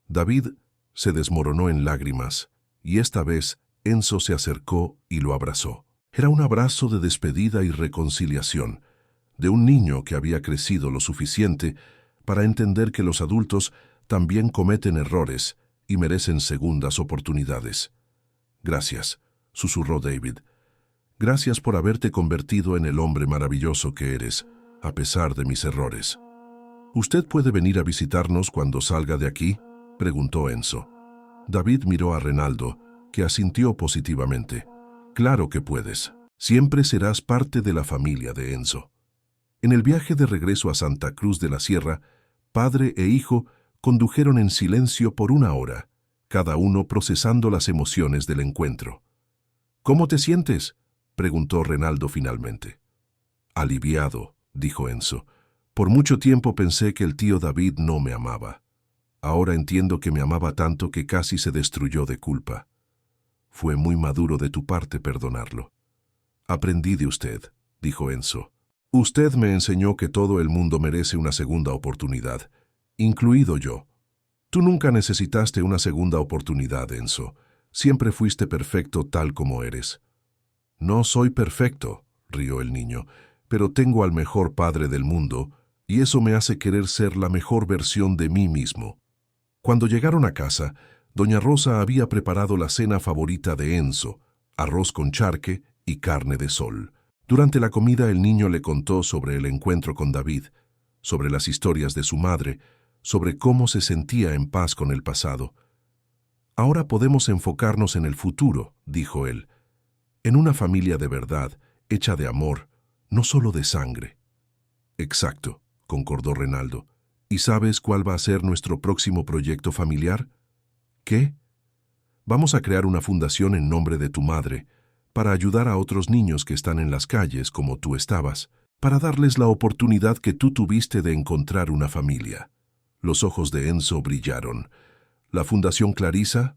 David se desmoronó en lágrimas, y esta vez Enzo se acercó y lo abrazó. Era un abrazo de despedida y reconciliación, de un niño que había crecido lo suficiente para entender que los adultos también cometen errores y merecen segundas oportunidades. Gracias, susurró David. Gracias por haberte convertido en el hombre maravilloso que eres, a pesar de mis errores. ¿Usted puede venir a visitarnos cuando salga de aquí?, preguntó Enzo. David miró a Renaldo, que asintió positivamente. Claro que puedes. Siempre serás parte de la familia de Enzo. En el viaje de regreso a Santa Cruz de la Sierra, padre e hijo condujeron en silencio por 1 hora, cada uno procesando las emociones del encuentro. ¿Cómo te sientes?, preguntó Renaldo finalmente. Aliviado, dijo Enzo. Por mucho tiempo pensé que el tío David no me amaba. Ahora entiendo que me amaba tanto que casi se destruyó de culpa. Fue muy maduro de tu parte perdonarlo. Aprendí de usted, dijo Enzo. Usted me enseñó que todo el mundo merece una segunda oportunidad, incluido yo. Tú nunca necesitaste una segunda oportunidad, Enzo. Siempre fuiste perfecto tal como eres. No soy perfecto, rió el niño, pero tengo al mejor padre del mundo, y eso me hace querer ser la mejor versión de mí mismo. Cuando llegaron a casa, doña Rosa había preparado la cena favorita de Enzo, arroz con charque y carne de sol. Durante la comida el niño le contó sobre el encuentro con David, sobre las historias de su madre, sobre cómo se sentía en paz con el pasado. Ahora podemos enfocarnos en el futuro, dijo él, en una familia de verdad, hecha de amor, no solo de sangre. Exacto, concordó Renaldo. ¿Y sabes cuál va a ser nuestro próximo proyecto familiar? ¿Qué? Vamos a crear una fundación en nombre de tu madre, para ayudar a otros niños que están en las calles como tú estabas, para darles la oportunidad que tú tuviste de encontrar una familia. Los ojos de Enzo brillaron. ¿La Fundación Clarisa?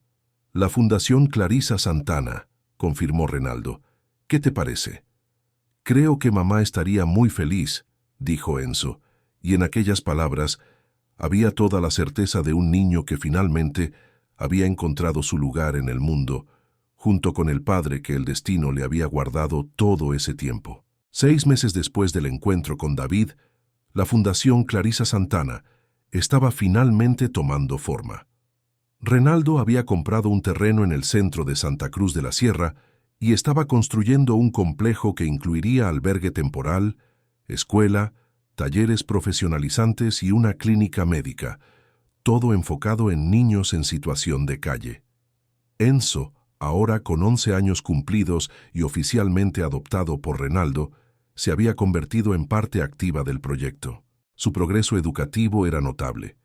La Fundación Clarisa Santana, confirmó Renaldo. ¿Qué te parece? Creo que mamá estaría muy feliz, dijo Enzo, y en aquellas palabras había toda la certeza de un niño que finalmente había encontrado su lugar en el mundo, junto con el padre que el destino le había guardado todo ese tiempo. 6 meses después del encuentro con David, la Fundación Clarisa Santana estaba finalmente tomando forma. Renaldo había comprado un terreno en el centro de Santa Cruz de la Sierra y estaba construyendo un complejo que incluiría albergue temporal, escuela, talleres profesionalizantes y una clínica médica, todo enfocado en niños en situación de calle. Enzo, ahora con 11 años cumplidos y oficialmente adoptado por Renaldo, se había convertido en parte activa del proyecto. Su progreso educativo era notable.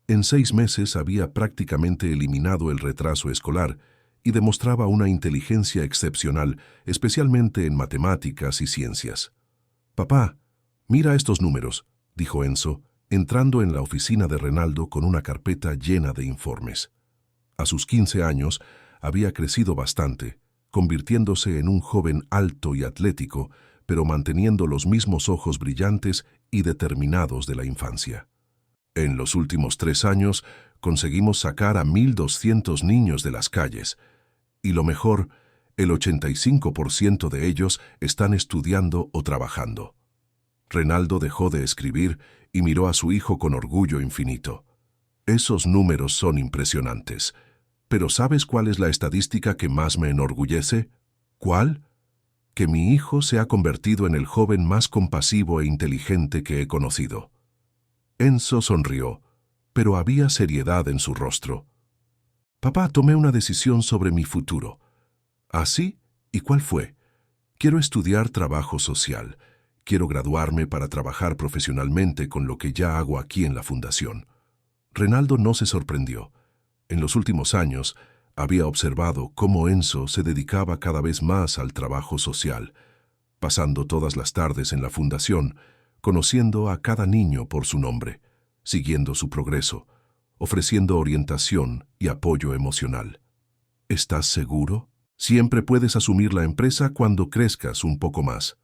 En 6 meses había prácticamente eliminado el retraso escolar y demostraba una inteligencia excepcional, especialmente en matemáticas y ciencias. «Papá, mira estos números», dijo Enzo, entrando en la oficina de Renaldo con una carpeta llena de informes. A sus 15 años había crecido bastante, convirtiéndose en un joven alto y atlético, pero manteniendo los mismos ojos brillantes y determinados de la infancia. «En los últimos 3 años conseguimos sacar a 1.200 niños de las calles, y lo mejor, el 85% de ellos están estudiando o trabajando». Renaldo dejó de escribir y miró a su hijo con orgullo infinito. «Esos números son impresionantes. Pero ¿sabes cuál es la estadística que más me enorgullece? ¿Cuál? Que mi hijo se ha convertido en el joven más compasivo e inteligente que he conocido». Enzo sonrió, pero había seriedad en su rostro. «Papá, tomé una decisión sobre mi futuro». «¿Ah, sí? ¿Y cuál fue?» «Quiero estudiar trabajo social. Quiero graduarme para trabajar profesionalmente con lo que ya hago aquí en la fundación». Renaldo no se sorprendió. En los últimos años, había observado cómo Enzo se dedicaba cada vez más al trabajo social, pasando todas las tardes en la fundación, conociendo a cada niño por su nombre, siguiendo su progreso, ofreciendo orientación y apoyo emocional. «¿Estás seguro? Siempre puedes asumir la empresa cuando crezcas un poco más».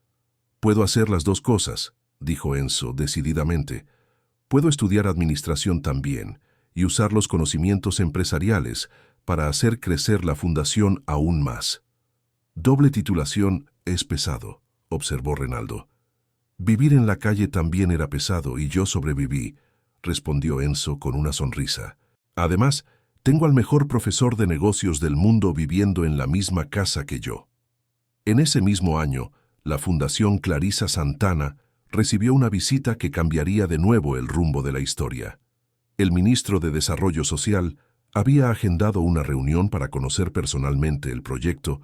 «Puedo hacer las dos cosas», dijo Enzo decididamente. «Puedo estudiar administración también y usar los conocimientos empresariales para hacer crecer la fundación aún más». «Doble titulación es pesado», observó Renaldo. «Vivir en la calle también era pesado y yo sobreviví», respondió Enzo con una sonrisa. «Además, tengo al mejor profesor de negocios del mundo viviendo en la misma casa que yo». En ese mismo año, la Fundación Clarisa Santana recibió una visita que cambiaría de nuevo el rumbo de la historia. El ministro de Desarrollo Social había agendado una reunión para conocer personalmente el proyecto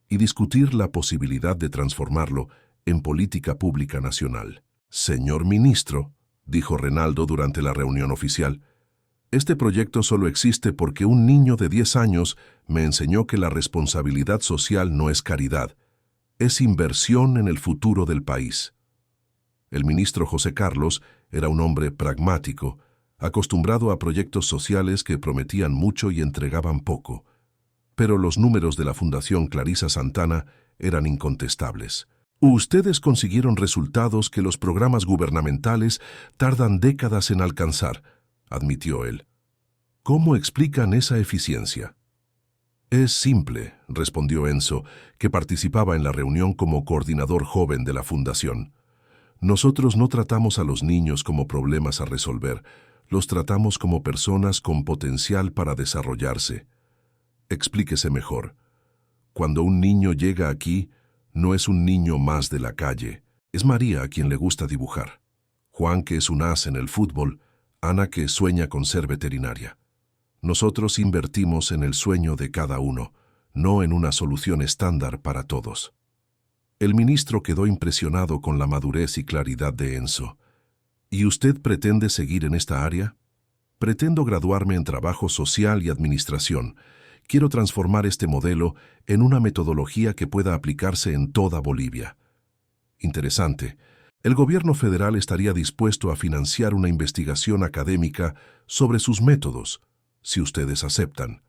y discutir la posibilidad de transformarlo en política pública nacional. «Señor ministro», dijo Renaldo durante la reunión oficial, «este proyecto solo existe porque un niño de 10 años me enseñó que la responsabilidad social no es caridad, es inversión en el futuro del país». El ministro José Carlos era un hombre pragmático, acostumbrado a proyectos sociales que prometían mucho y entregaban poco. Pero los números de la Fundación Clarisa Santana eran incontestables. «Ustedes consiguieron resultados que los programas gubernamentales tardan décadas en alcanzar», admitió él. «¿Cómo explican esa eficiencia?» «Es simple», respondió Enzo, que participaba en la reunión como coordinador joven de la fundación. «Nosotros no tratamos a los niños como problemas a resolver, los tratamos como personas con potencial para desarrollarse». «Explíquese mejor. Cuando un niño llega aquí, no es un niño más de la calle. Es María a quien le gusta dibujar, Juan que es un as en el fútbol, Ana que sueña con ser veterinaria. Nosotros invertimos en el sueño de cada uno, no en una solución estándar para todos». El ministro quedó impresionado con la madurez y claridad de Enzo. «¿Y usted pretende seguir en esta área?» «Pretendo graduarme en trabajo social y administración. Quiero transformar este modelo en una metodología que pueda aplicarse en toda Bolivia». «Interesante. El gobierno federal estaría dispuesto a financiar una investigación académica sobre sus métodos, si ustedes aceptan».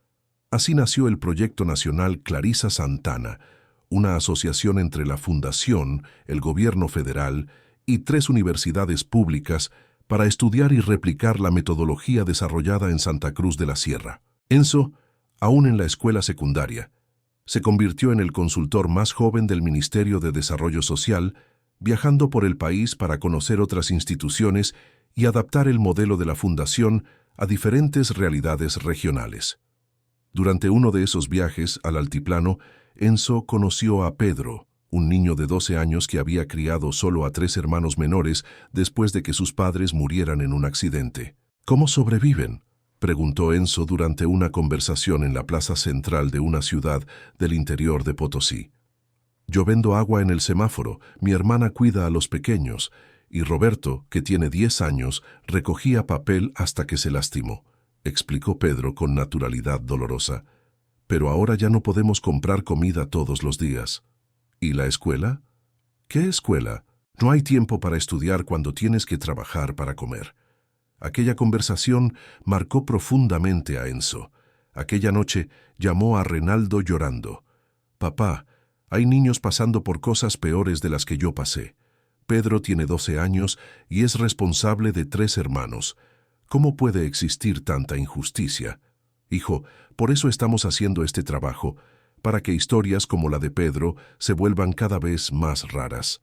Así nació el Proyecto Nacional Clarisa Santana, una asociación entre la Fundación, el gobierno federal y 3 universidades públicas para estudiar y replicar la metodología desarrollada en Santa Cruz de la Sierra. Enzo, aún en la escuela secundaria, se convirtió en el consultor más joven del Ministerio de Desarrollo Social, viajando por el país para conocer otras instituciones y adaptar el modelo de la Fundación a diferentes realidades regionales. Durante uno de esos viajes al altiplano, Enzo conoció a Pedro, un niño de 12 años que había criado solo a 3 hermanos menores después de que sus padres murieran en un accidente. «¿Cómo sobreviven?», preguntó Enzo durante una conversación en la plaza central de una ciudad del interior de Potosí. Yo vendo agua en el semáforo, mi hermana cuida a los pequeños, y Roberto, que tiene 10 años, recogía papel hasta que se lastimó, explicó Pedro con naturalidad dolorosa. Pero ahora ya no podemos comprar comida todos los días. ¿Y la escuela? ¿Qué escuela? No hay tiempo para estudiar cuando tienes que trabajar para comer. Aquella conversación marcó profundamente a Enzo. Aquella noche llamó a Renaldo llorando. Papá, hay niños pasando por cosas peores de las que yo pasé. Pedro tiene 12 años y es responsable de 3 hermanos. ¿Cómo puede existir tanta injusticia? Hijo, por eso estamos haciendo este trabajo, para que historias como la de Pedro se vuelvan cada vez más raras.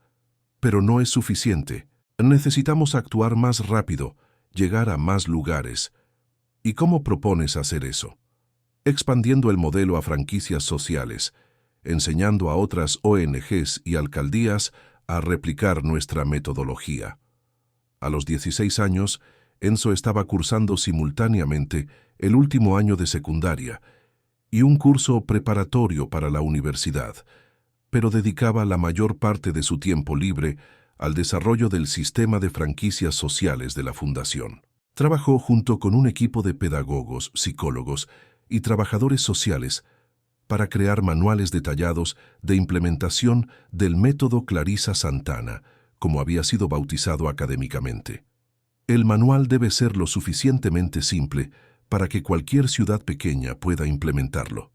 Pero no es suficiente. Necesitamos actuar más rápido, llegar a más lugares. ¿Y cómo propones hacer eso? Expandiendo el modelo a franquicias sociales, enseñando a otras ONGs y alcaldías a replicar nuestra metodología. A los 16 años, Enzo estaba cursando simultáneamente el último año de secundaria y un curso preparatorio para la universidad, pero dedicaba la mayor parte de su tiempo libre al desarrollo del sistema de franquicias sociales de la Fundación. Trabajó junto con un equipo de pedagogos, psicólogos y trabajadores sociales para crear manuales detallados de implementación del método Clarisa Santana, como había sido bautizado académicamente. El manual debe ser lo suficientemente simple para que cualquier ciudad pequeña pueda implementarlo,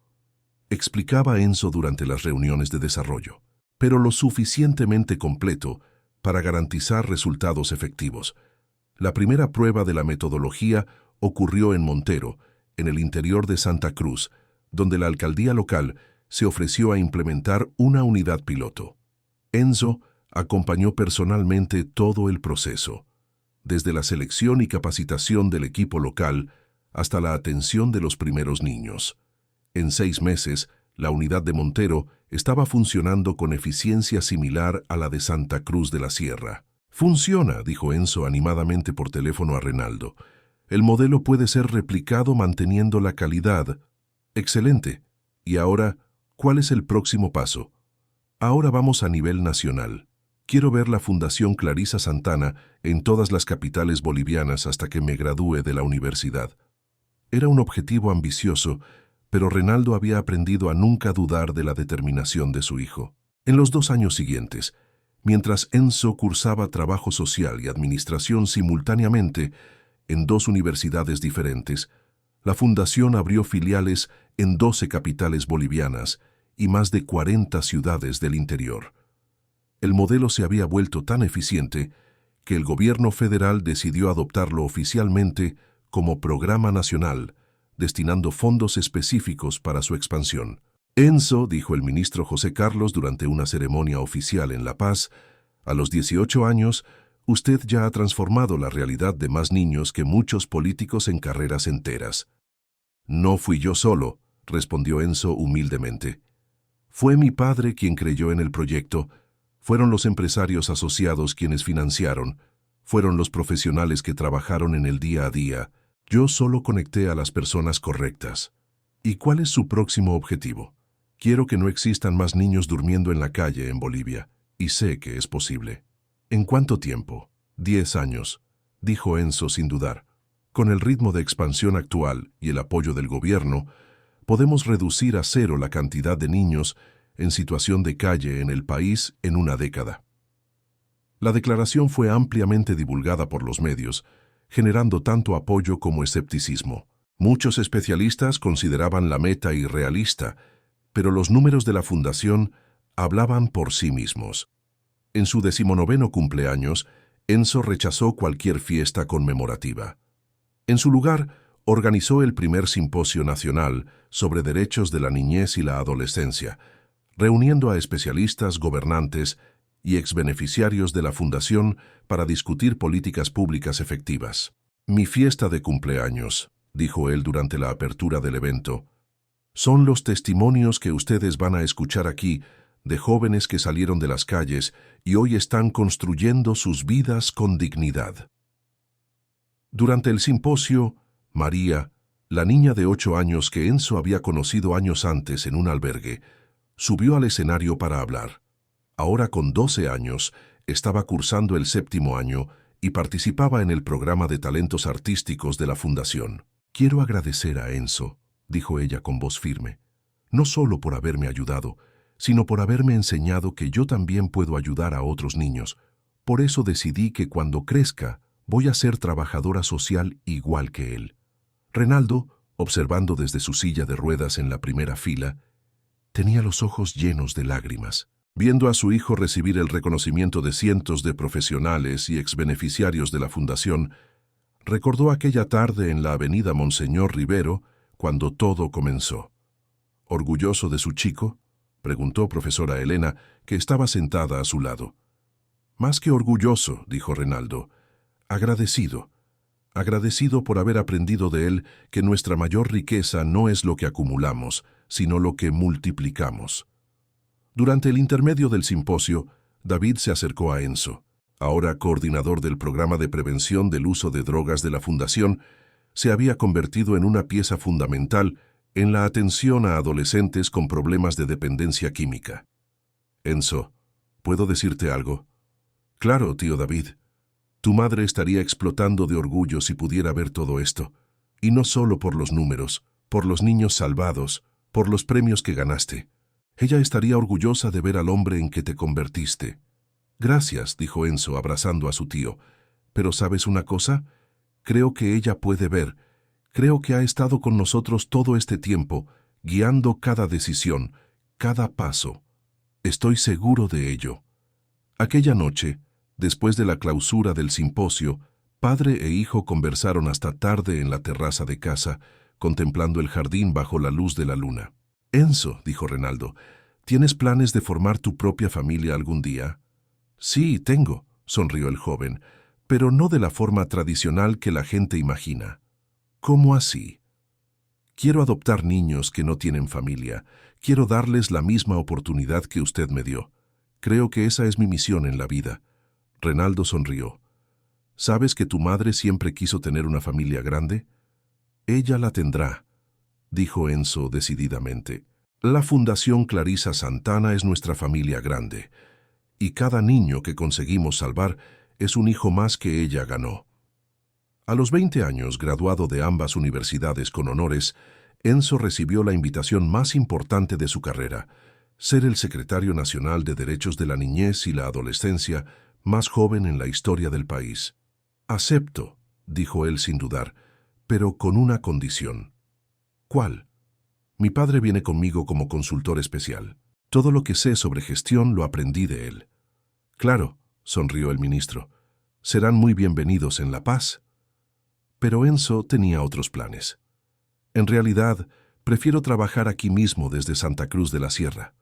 explicaba Enzo durante las reuniones de desarrollo, pero lo suficientemente completo para garantizar resultados efectivos. La primera prueba de la metodología ocurrió en Montero, en el interior de Santa Cruz, donde la alcaldía local se ofreció a implementar una unidad piloto. Enzo acompañó personalmente todo el proceso, desde la selección y capacitación del equipo local hasta la atención de los primeros niños. En 6 meses, la unidad de Montero estaba funcionando con eficiencia similar a la de Santa Cruz de la Sierra. «Funciona», dijo Enzo animadamente por teléfono a Renaldo. «El modelo puede ser replicado manteniendo la calidad». «Excelente. Y ahora, ¿cuál es el próximo paso?» «Ahora vamos a nivel nacional. Quiero ver la Fundación Clarisa Santana en todas las capitales bolivianas hasta que me gradúe de la universidad». Era un objetivo ambicioso, pero Renaldo había aprendido a nunca dudar de la determinación de su hijo. En los 2 años siguientes, mientras Enzo cursaba trabajo social y administración simultáneamente en 2 universidades diferentes, la Fundación abrió filiales en 12 capitales bolivianas y más de 40 ciudades del interior. El modelo se había vuelto tan eficiente que el gobierno federal decidió adoptarlo oficialmente como programa nacional, destinando fondos específicos para su expansión. «Enzo», dijo el ministro José Carlos durante una ceremonia oficial en La Paz, «a los 18 años, usted ya ha transformado la realidad de más niños que muchos políticos en carreras enteras». «No fui yo solo», respondió Enzo humildemente. «Fue mi padre quien creyó en el proyecto, fueron los empresarios asociados quienes financiaron, fueron los profesionales que trabajaron en el día a día. Yo solo conecté a las personas correctas». «¿Y cuál es su próximo objetivo?» «Quiero que no existan más niños durmiendo en la calle en Bolivia, y sé que es posible». «¿En cuánto tiempo?» 10 años, dijo Enzo sin dudar. «Con el ritmo de expansión actual y el apoyo del gobierno, podemos reducir a 0 la cantidad de niños en situación de calle en el país en una década». La declaración fue ampliamente divulgada por los medios, generando tanto apoyo como escepticismo. Muchos especialistas consideraban la meta irrealista, pero los números de la Fundación hablaban por sí mismos. En su 19º cumpleaños, Enzo rechazó cualquier fiesta conmemorativa. En su lugar, organizó el primer simposio nacional sobre derechos de la niñez y la adolescencia, reuniendo a especialistas, gobernantes y exbeneficiarios de la Fundación para discutir políticas públicas efectivas. «Mi fiesta de cumpleaños», dijo él durante la apertura del evento, «son los testimonios que ustedes van a escuchar aquí de jóvenes que salieron de las calles y hoy están construyendo sus vidas con dignidad». Durante el simposio, María, la niña de 8 años que Enzo había conocido años antes en un albergue, subió al escenario para hablar. Ahora con 12 años, estaba cursando el 7º año y participaba en el programa de talentos artísticos de la Fundación. «Quiero agradecer a Enzo», dijo ella con voz firme, «no solo por haberme ayudado, sino por haberme enseñado que yo también puedo ayudar a otros niños. Por eso decidí que cuando crezca, voy a ser trabajadora social igual que él». Renaldo, observando desde su silla de ruedas en la primera fila, tenía los ojos llenos de lágrimas. Viendo a su hijo recibir el reconocimiento de cientos de profesionales y exbeneficiarios de la Fundación, recordó aquella tarde en la avenida Monseñor Rivero, cuando todo comenzó. «¿Orgulloso de su chico?», preguntó profesora Elena, que estaba sentada a su lado. «Más que orgulloso», dijo Renaldo, «agradecido. Agradecido por haber aprendido de él que nuestra mayor riqueza no es lo que acumulamos, sino lo que multiplicamos». Durante el intermedio del simposio, David se acercó a Enzo. Ahora coordinador del programa de prevención del uso de drogas de la Fundación, se había convertido en una pieza fundamental en la atención a adolescentes con problemas de dependencia química. «Enzo, ¿puedo decirte algo?» «Claro, tío David. Tu madre estaría explotando de orgullo si pudiera ver todo esto. Y no solo por los números, por los niños salvados, por los premios que ganaste. Ella estaría orgullosa de ver al hombre en que te convertiste». «Gracias», dijo Enzo abrazando a su tío. «Pero ¿sabes una cosa? Creo que ella puede ver. Creo que ha estado con nosotros todo este tiempo, guiando cada decisión, cada paso. Estoy seguro de ello». Aquella noche, después de la clausura del simposio, padre e hijo conversaron hasta tarde en la terraza de casa, contemplando el jardín bajo la luz de la luna. «Enzo», dijo Renaldo, «¿tienes planes de formar tu propia familia algún día?» «Sí, tengo», sonrió el joven, «pero no de la forma tradicional que la gente imagina». «¿Cómo así?» «Quiero adoptar niños que no tienen familia. Quiero darles la misma oportunidad que usted me dio. Creo que esa es mi misión en la vida». Renaldo sonrió. «¿Sabes que tu madre siempre quiso tener una familia grande?» «Ella la tendrá», dijo Enzo decididamente. «La Fundación Clarisa Santana es nuestra familia grande, y cada niño que conseguimos salvar es un hijo más que ella ganó». A los 20 años, graduado de ambas universidades con honores, Enzo recibió la invitación más importante de su carrera, ser el secretario nacional de Derechos de la Niñez y la Adolescencia más joven en la historia del país. «Acepto», dijo él sin dudar, «pero con una condición». «¿Cuál?» «Mi padre viene conmigo como consultor especial. Todo lo que sé sobre gestión lo aprendí de él». «Claro», sonrió el ministro, «serán muy bienvenidos en La Paz». Pero Enzo tenía otros planes. «En realidad, prefiero trabajar aquí mismo desde Santa Cruz de la Sierra.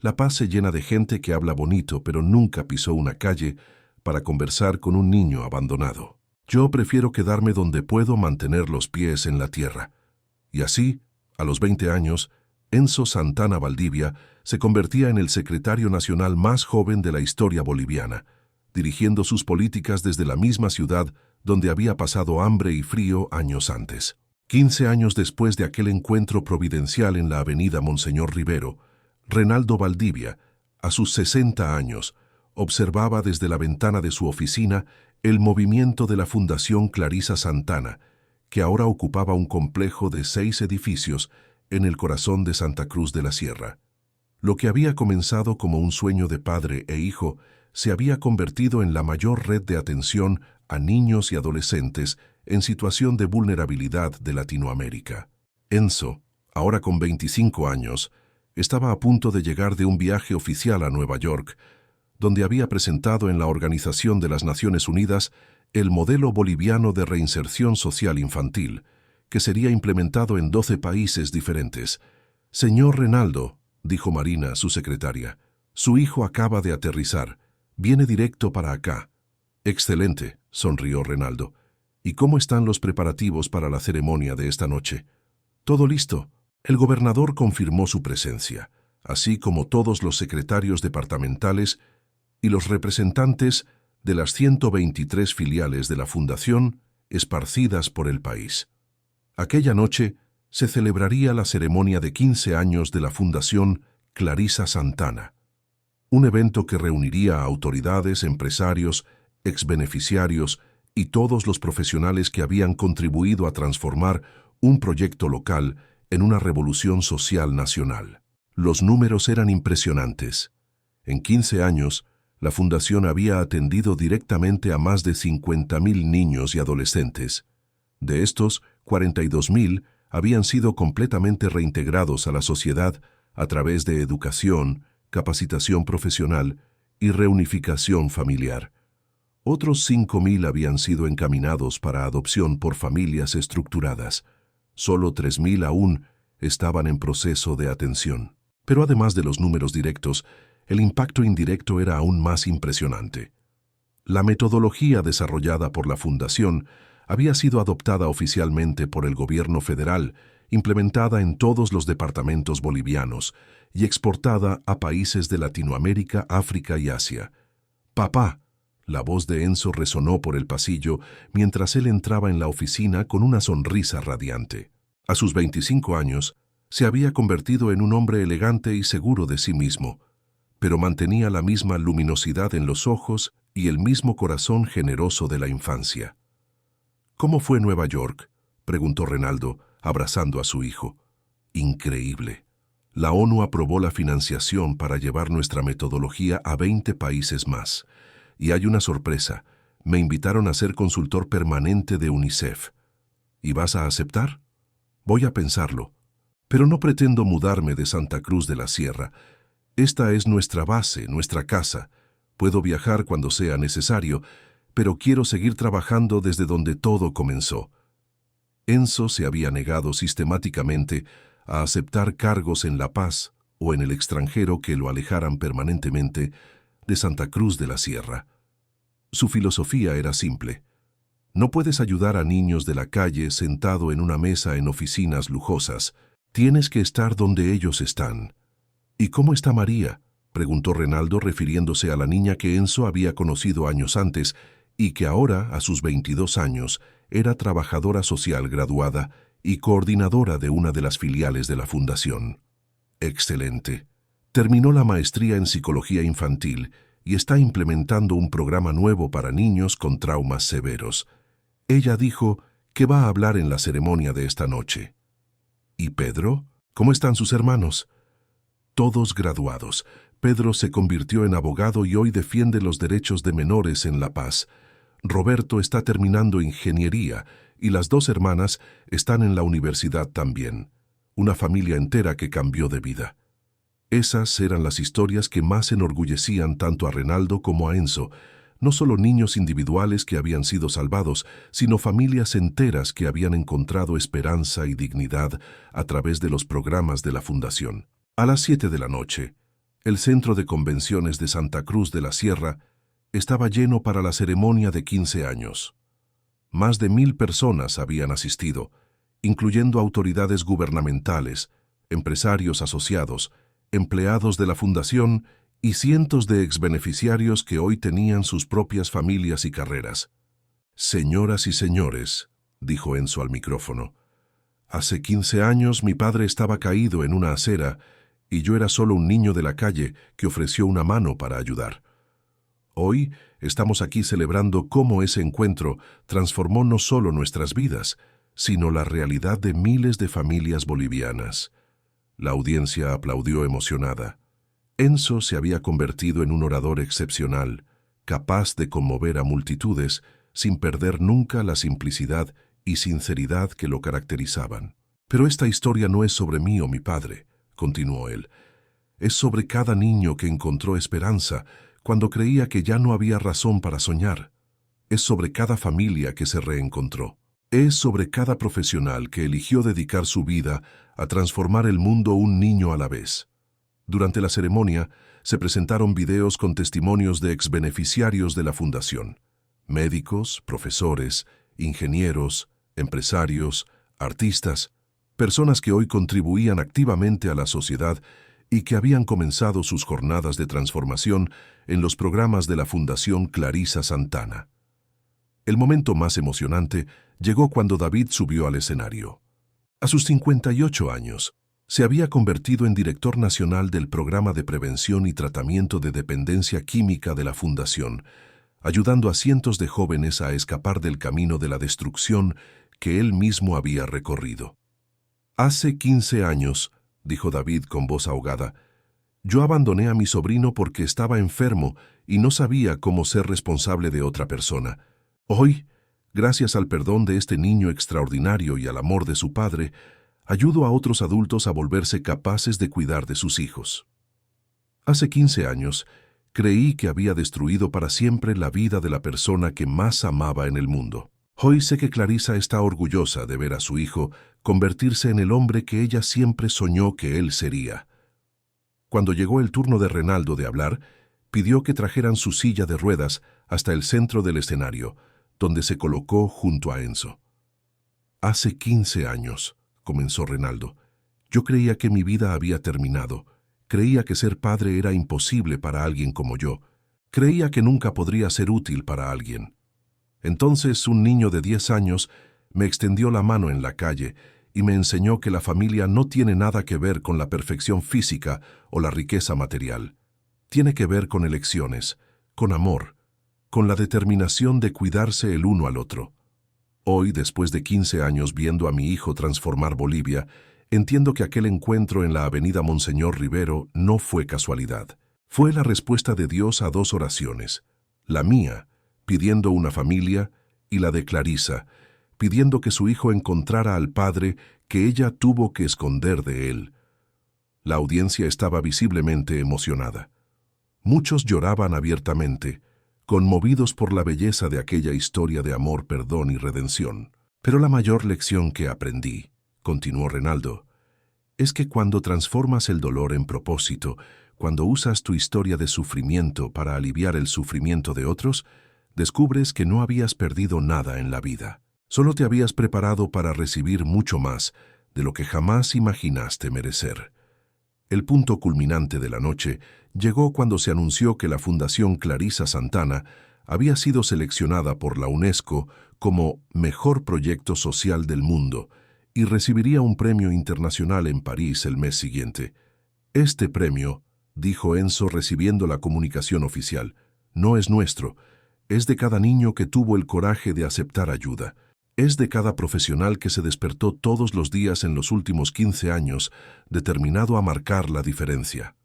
La Paz se llena de gente que habla bonito, pero nunca pisó una calle para conversar con un niño abandonado. Yo prefiero quedarme donde puedo mantener los pies en la tierra». Y así, a los 20 años, Enzo Santana Valdivia se convertía en el secretario nacional más joven de la historia boliviana, dirigiendo sus políticas desde la misma ciudad donde había pasado hambre y frío años antes. 15 años después de aquel encuentro providencial en la avenida Monseñor Rivero, Renaldo Valdivia, a sus 60 años, observaba desde la ventana de su oficina el movimiento de la Fundación Clarisa Santana, que ahora ocupaba un complejo de 6 edificios en el corazón de Santa Cruz de la Sierra. Lo que había comenzado como un sueño de padre e hijo se había convertido en la mayor red de atención a niños y adolescentes en situación de vulnerabilidad de Latinoamérica. Enzo, ahora con 25 años, estaba a punto de llegar de un viaje oficial a Nueva York, donde había presentado en la Organización de las Naciones Unidas el modelo boliviano de reinserción social infantil, que sería implementado en 12 países diferentes. «Señor Renaldo», dijo Marina, su secretaria, «su hijo acaba de aterrizar. Viene directo para acá». «Excelente», sonrió Renaldo. «¿Y cómo están los preparativos para la ceremonia de esta noche?» «Todo listo». El gobernador confirmó su presencia, así como todos los secretarios departamentales y los representantes de las 123 filiales de la Fundación esparcidas por el país. Aquella noche se celebraría la ceremonia de 15 años de la Fundación Clarisa Santana, un evento que reuniría a autoridades, empresarios, exbeneficiarios y todos los profesionales que habían contribuido a transformar un proyecto local en una revolución social nacional. Los números eran impresionantes. En 15 años, la Fundación había atendido directamente a más de 50.000 niños y adolescentes. De estos, 42.000 habían sido completamente reintegrados a la sociedad a través de educación, capacitación profesional y reunificación familiar. Otros 5.000 habían sido encaminados para adopción por familias estructuradas. Solo 3.000 aún estaban en proceso de atención. Pero además de los números directos, el impacto indirecto era aún más impresionante. La metodología desarrollada por la Fundación había sido adoptada oficialmente por el gobierno federal, implementada en todos los departamentos bolivianos y exportada a países de Latinoamérica, África y Asia. «Papá», la voz de Enzo resonó por el pasillo mientras él entraba en la oficina con una sonrisa radiante. A sus 25 años, se había convertido en un hombre elegante y seguro de sí mismo, pero mantenía la misma luminosidad en los ojos y el mismo corazón generoso de la infancia. «¿Cómo fue Nueva York?», preguntó Renaldo, abrazando a su hijo. «Increíble. La ONU aprobó la financiación para llevar nuestra metodología a 20 países más. Y hay una sorpresa. Me invitaron a ser consultor permanente de UNICEF. ¿Y vas a aceptar? Voy a pensarlo. Pero no pretendo mudarme de Santa Cruz de la Sierra. Esta es nuestra base, nuestra casa. Puedo viajar cuando sea necesario, pero quiero seguir trabajando desde donde todo comenzó». Enzo se había negado sistemáticamente a aceptar cargos en La Paz o en el extranjero que lo alejaran permanentemente de Santa Cruz de la Sierra. Su filosofía era simple. No puedes ayudar a niños de la calle sentado en una mesa en oficinas lujosas. Tienes que estar donde ellos están. «¿Y cómo está María?», preguntó Renaldo refiriéndose a la niña que Enzo había conocido años antes y que ahora, a sus 22 años, era trabajadora social graduada y coordinadora de una de las filiales de la Fundación. «Excelente. Terminó la maestría en psicología infantil y está implementando un programa nuevo para niños con traumas severos. Ella dijo que va a hablar en la ceremonia de esta noche». «¿Y Pedro? ¿Cómo están sus hermanos?» «Todos graduados. Pedro se convirtió en abogado y hoy defiende los derechos de menores en La Paz. Roberto está terminando ingeniería y las 2 hermanas están en la universidad también. Una familia entera que cambió de vida». Esas eran las historias que más enorgullecían tanto a Renaldo como a Enzo, no solo niños individuales que habían sido salvados, sino familias enteras que habían encontrado esperanza y dignidad a través de los programas de la Fundación. A las 7 de la noche, el Centro de Convenciones de Santa Cruz de la Sierra estaba lleno para la ceremonia de 15 años. Más de 1.000 personas habían asistido, incluyendo autoridades gubernamentales, empresarios asociados, empleados de la Fundación y cientos de exbeneficiarios que hoy tenían sus propias familias y carreras. «Señoras y señores», dijo Enzo al micrófono, «hace 15 años mi padre estaba caído en una acera y yo era solo un niño de la calle que ofreció una mano para ayudar. Hoy estamos aquí celebrando cómo ese encuentro transformó no solo nuestras vidas, sino la realidad de miles de familias bolivianas». La audiencia aplaudió emocionada. Enzo se había convertido en un orador excepcional, capaz de conmover a multitudes sin perder nunca la simplicidad y sinceridad que lo caracterizaban. «Pero esta historia no es sobre mí o mi padre», continuó él. «Es sobre cada niño que encontró esperanza cuando creía que ya no había razón para soñar. Es sobre cada familia que se reencontró. Es sobre cada profesional que eligió dedicar su vida a transformar el mundo un niño a la vez». Durante la ceremonia se presentaron videos con testimonios de exbeneficiarios de la Fundación, médicos, profesores, ingenieros, empresarios, artistas, personas que hoy contribuían activamente a la sociedad y que habían comenzado sus jornadas de transformación en los programas de la Fundación Clarisa Santana. El momento más emocionante llegó cuando David subió al escenario. A sus 58 años, se había convertido en director nacional del Programa de Prevención y Tratamiento de Dependencia Química de la Fundación, ayudando a cientos de jóvenes a escapar del camino de la destrucción que él mismo había recorrido. Hace 15 años, dijo David con voz ahogada, yo abandoné a mi sobrino porque estaba enfermo y no sabía cómo ser responsable de otra persona. Hoy, gracias al perdón de este niño extraordinario y al amor de su padre, ayudo a otros adultos a volverse capaces de cuidar de sus hijos. Hace 15 años, creí que había destruido para siempre la vida de la persona que más amaba en el mundo. Hoy sé que Clarisa está orgullosa de ver a su hijo convertirse en el hombre que ella siempre soñó que él sería. Cuando llegó el turno de Renaldo de hablar, pidió que trajeran su silla de ruedas hasta el centro del escenario, donde se colocó junto a Enzo. Hace 15 años, comenzó Renaldo, yo creía que mi vida había terminado. Creía que ser padre era imposible para alguien como yo. Creía que nunca podría ser útil para alguien. Entonces un niño de 10 años me extendió la mano en la calle y me enseñó que la familia no tiene nada que ver con la perfección física o la riqueza material. Tiene que ver con elecciones, con amor, con la determinación de cuidarse el uno al otro. Hoy, después de 15 años viendo a mi hijo transformar Bolivia, entiendo que aquel encuentro en la avenida Monseñor Rivero no fue casualidad. Fue la respuesta de Dios a 2 oraciones. La mía, pidiendo una familia, y la de Clarisa, pidiendo que su hijo encontrara al padre que ella tuvo que esconder de él. La audiencia estaba visiblemente emocionada. Muchos lloraban abiertamente, conmovidos por la belleza de aquella historia de amor, perdón y redención. Pero la mayor lección que aprendí, continuó Renaldo, es que cuando transformas el dolor en propósito, cuando usas tu historia de sufrimiento para aliviar el sufrimiento de otros, descubres que no habías perdido nada en la vida. Solo te habías preparado para recibir mucho más de lo que jamás imaginaste merecer. El punto culminante de la noche llegó cuando se anunció que la Fundación Clarisa Santana había sido seleccionada por la UNESCO como Mejor Proyecto Social del Mundo y recibiría un premio internacional en París el mes siguiente. Este premio, dijo Enzo recibiendo la comunicación oficial, no es nuestro, es de cada niño que tuvo el coraje de aceptar ayuda. Es de cada profesional que se despertó todos los días en los últimos 15 años, determinado a marcar la diferencia.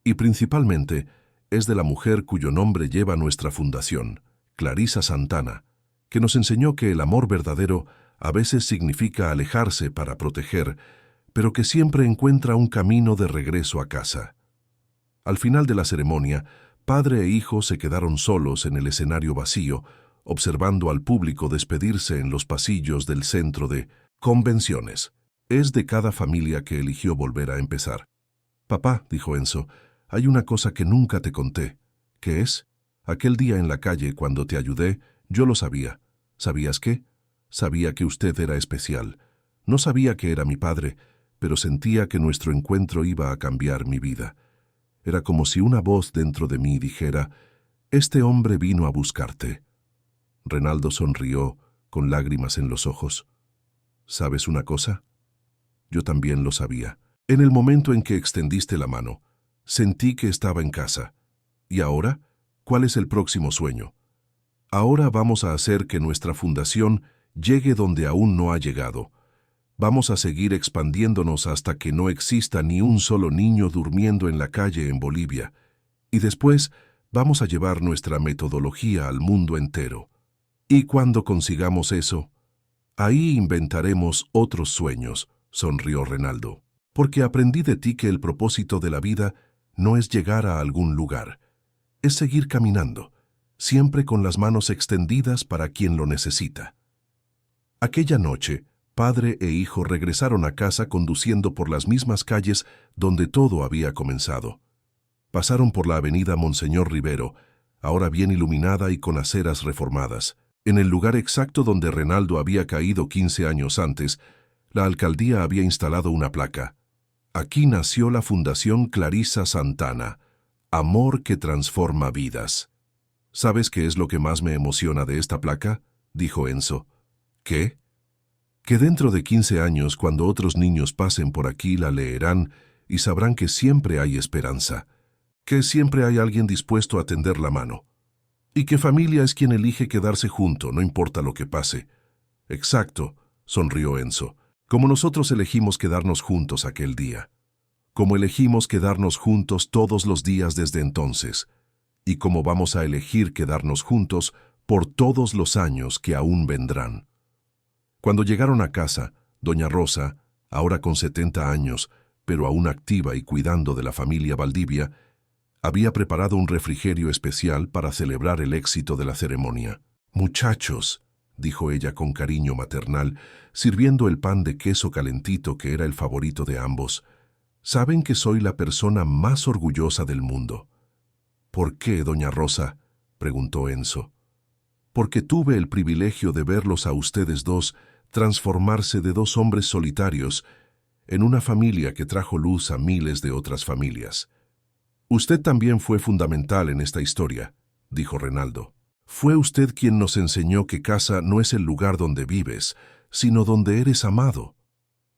Y principalmente, es de la mujer cuyo nombre lleva nuestra fundación, Clarisa Santana, que nos enseñó que el amor verdadero a veces significa alejarse para proteger, pero que siempre encuentra un camino de regreso a casa. Al final de la ceremonia, padre e hijo se quedaron solos en el escenario vacío, observando al público despedirse en los pasillos del centro de convenciones. Es de cada familia que eligió volver a empezar. Papá, dijo Enzo, hay una cosa que nunca te conté. ¿Qué es? Aquel día en la calle, cuando te ayudé, yo lo sabía. ¿Sabías qué? Sabía que usted era especial. No sabía que era mi padre, pero sentía que nuestro encuentro iba a cambiar mi vida. Era como si una voz dentro de mí dijera, este hombre vino a buscarte. Renaldo sonrió, con lágrimas en los ojos. ¿Sabes una cosa? Yo también lo sabía. En el momento en que extendiste la mano, sentí que estaba en casa. ¿Y ahora? ¿Cuál es el próximo sueño? Ahora vamos a hacer que nuestra fundación llegue donde aún no ha llegado. Vamos a seguir expandiéndonos hasta que no exista ni un solo niño durmiendo en la calle en Bolivia. Y después vamos a llevar nuestra metodología al mundo entero. Y cuando consigamos eso, ahí inventaremos otros sueños, sonrió Renaldo. Porque aprendí de ti que el propósito de la vida no es llegar a algún lugar, es seguir caminando, siempre con las manos extendidas para quien lo necesita. Aquella noche, padre e hijo regresaron a casa conduciendo por las mismas calles donde todo había comenzado. Pasaron por la avenida Monseñor Rivero, ahora bien iluminada y con aceras reformadas. En el lugar exacto donde Renaldo había caído 15 años antes, la alcaldía había instalado una placa. Aquí nació la Fundación Clarisa Santana, amor que transforma vidas. ¿Sabes qué es lo que más me emociona de esta placa?, dijo Enzo. ¿Qué? Que dentro de 15 años, cuando otros niños pasen por aquí, la leerán y sabrán que siempre hay esperanza, que siempre hay alguien dispuesto a tender la mano, y que familia es quien elige quedarse junto, no importa lo que pase. Exacto, sonrió Enzo, como nosotros elegimos quedarnos juntos aquel día, como elegimos quedarnos juntos todos los días desde entonces, y como vamos a elegir quedarnos juntos por todos los años que aún vendrán. Cuando llegaron a casa, doña Rosa, ahora con 70 años, pero aún activa y cuidando de la familia Valdivia, había preparado un refrigerio especial para celebrar el éxito de la ceremonia. «Muchachos», dijo ella con cariño maternal, sirviendo el pan de queso calentito que era el favorito de ambos, «saben que soy la persona más orgullosa del mundo». «¿Por qué, doña Rosa?», preguntó Enzo. «Porque tuve el privilegio de verlos a ustedes dos transformarse de dos hombres solitarios en una familia que trajo luz a miles de otras familias». «Usted también fue fundamental en esta historia», dijo Renaldo. «Fue usted quien nos enseñó que casa no es el lugar donde vives, sino donde eres amado.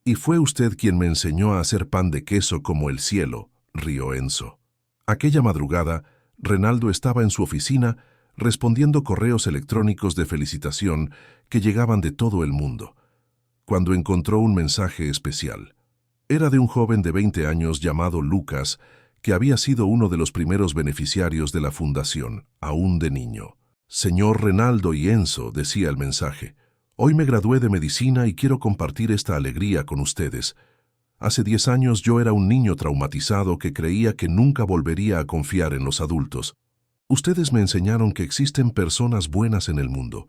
Y fue usted quien me enseñó a hacer pan de queso como el cielo», rió Enzo. Aquella madrugada, Renaldo estaba en su oficina respondiendo correos electrónicos de felicitación que llegaban de todo el mundo, cuando encontró un mensaje especial. Era de un joven de 20 años llamado Lucas, que había sido uno de los primeros beneficiarios de la fundación, aún de niño. «Señor Renaldo y Enzo», decía el mensaje, «hoy me gradué de medicina y quiero compartir esta alegría con ustedes. Hace 10 años yo era un niño traumatizado que creía que nunca volvería a confiar en los adultos. Ustedes me enseñaron que existen personas buenas en el mundo,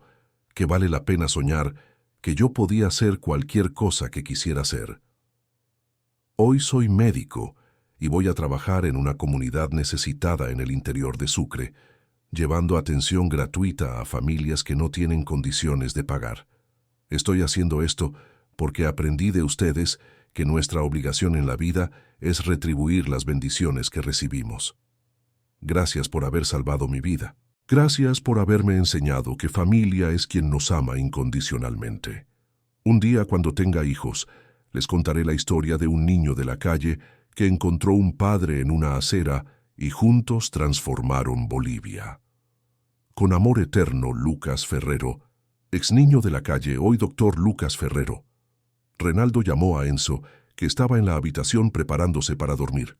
que vale la pena soñar, que yo podía hacer cualquier cosa que quisiera hacer. Hoy soy médico y voy a trabajar en una comunidad necesitada en el interior de Sucre, llevando atención gratuita a familias que no tienen condiciones de pagar. Estoy haciendo esto porque aprendí de ustedes que nuestra obligación en la vida es retribuir las bendiciones que recibimos. Gracias por haber salvado mi vida. Gracias por haberme enseñado que familia es quien nos ama incondicionalmente. Un día, cuando tenga hijos, les contaré la historia de un niño de la calle que encontró un padre en una acera y juntos transformaron Bolivia. Con amor eterno, Lucas Ferrero, ex niño de la calle, hoy doctor Lucas Ferrero. Renaldo llamó a Enzo, que estaba en la habitación preparándose para dormir.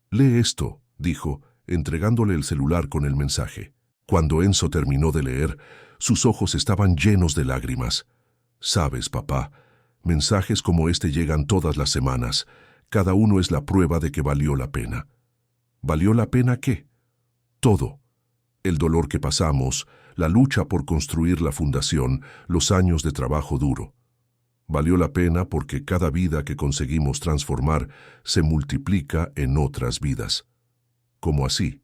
«Lee esto», dijo, entregándole el celular con el mensaje. Cuando Enzo terminó de leer, sus ojos estaban llenos de lágrimas. «Sabes, papá, mensajes como este llegan todas las semanas. Cada uno es la prueba de que valió la pena». ¿Valió la pena qué? Todo. El dolor que pasamos, la lucha por construir la fundación, los años de trabajo duro. Valió la pena porque cada vida que conseguimos transformar se multiplica en otras vidas. Como así.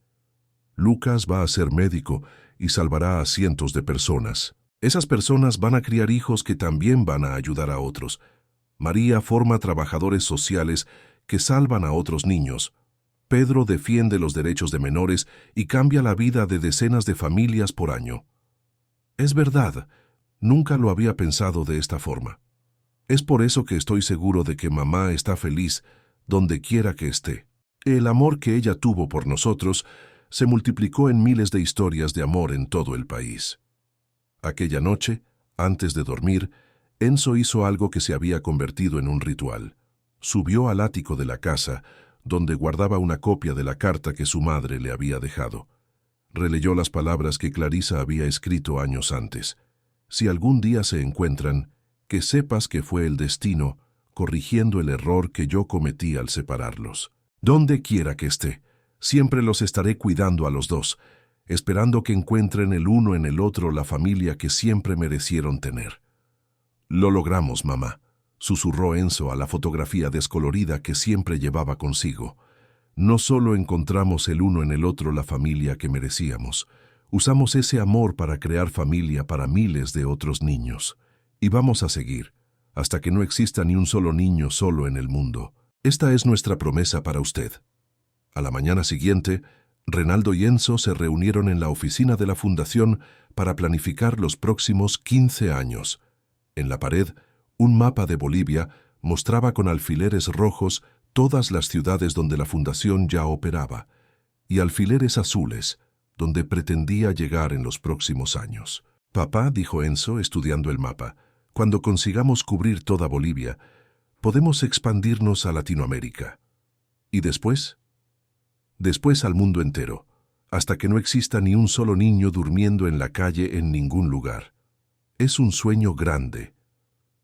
Lucas va a ser médico y salvará a cientos de personas. Esas personas van a criar hijos que también van a ayudar a otros. María forma trabajadores sociales que salvan a otros niños. Pedro defiende los derechos de menores y cambia la vida de decenas de familias por año. Es verdad, nunca lo había pensado de esta forma. Es por eso que estoy seguro de que mamá está feliz donde quiera que esté. El amor que ella tuvo por nosotros se multiplicó en miles de historias de amor en todo el país. Aquella noche, antes de dormir, Enzo hizo algo que se había convertido en un ritual. Subió al ático de la casa, donde guardaba una copia de la carta que su madre le había dejado. Releyó las palabras que Clarisa había escrito años antes. «Si algún día se encuentran, que sepas que fue el destino, corrigiendo el error que yo cometí al separarlos. Donde quiera que esté, siempre los estaré cuidando a los dos, esperando que encuentren el uno en el otro la familia que siempre merecieron tener». «Lo logramos, mamá», susurró Enzo a la fotografía descolorida que siempre llevaba consigo. «No solo encontramos el uno en el otro la familia que merecíamos, usamos ese amor para crear familia para miles de otros niños. Y vamos a seguir, hasta que no exista ni un solo niño solo en el mundo. Esta es nuestra promesa para usted». A la mañana siguiente, Renaldo y Enzo se reunieron en la oficina de la fundación para planificar los próximos 15 años. En la pared, Un mapa de Bolivia mostraba con alfileres rojos todas las ciudades donde la fundación ya operaba, y alfileres azules, donde pretendía llegar en los próximos años. «Papá», dijo Enzo, estudiando el mapa, «cuando consigamos cubrir toda Bolivia, podemos expandirnos a Latinoamérica. ¿Y después? Después al mundo entero, hasta que no exista ni un solo niño durmiendo en la calle en ningún lugar. Es un sueño grande.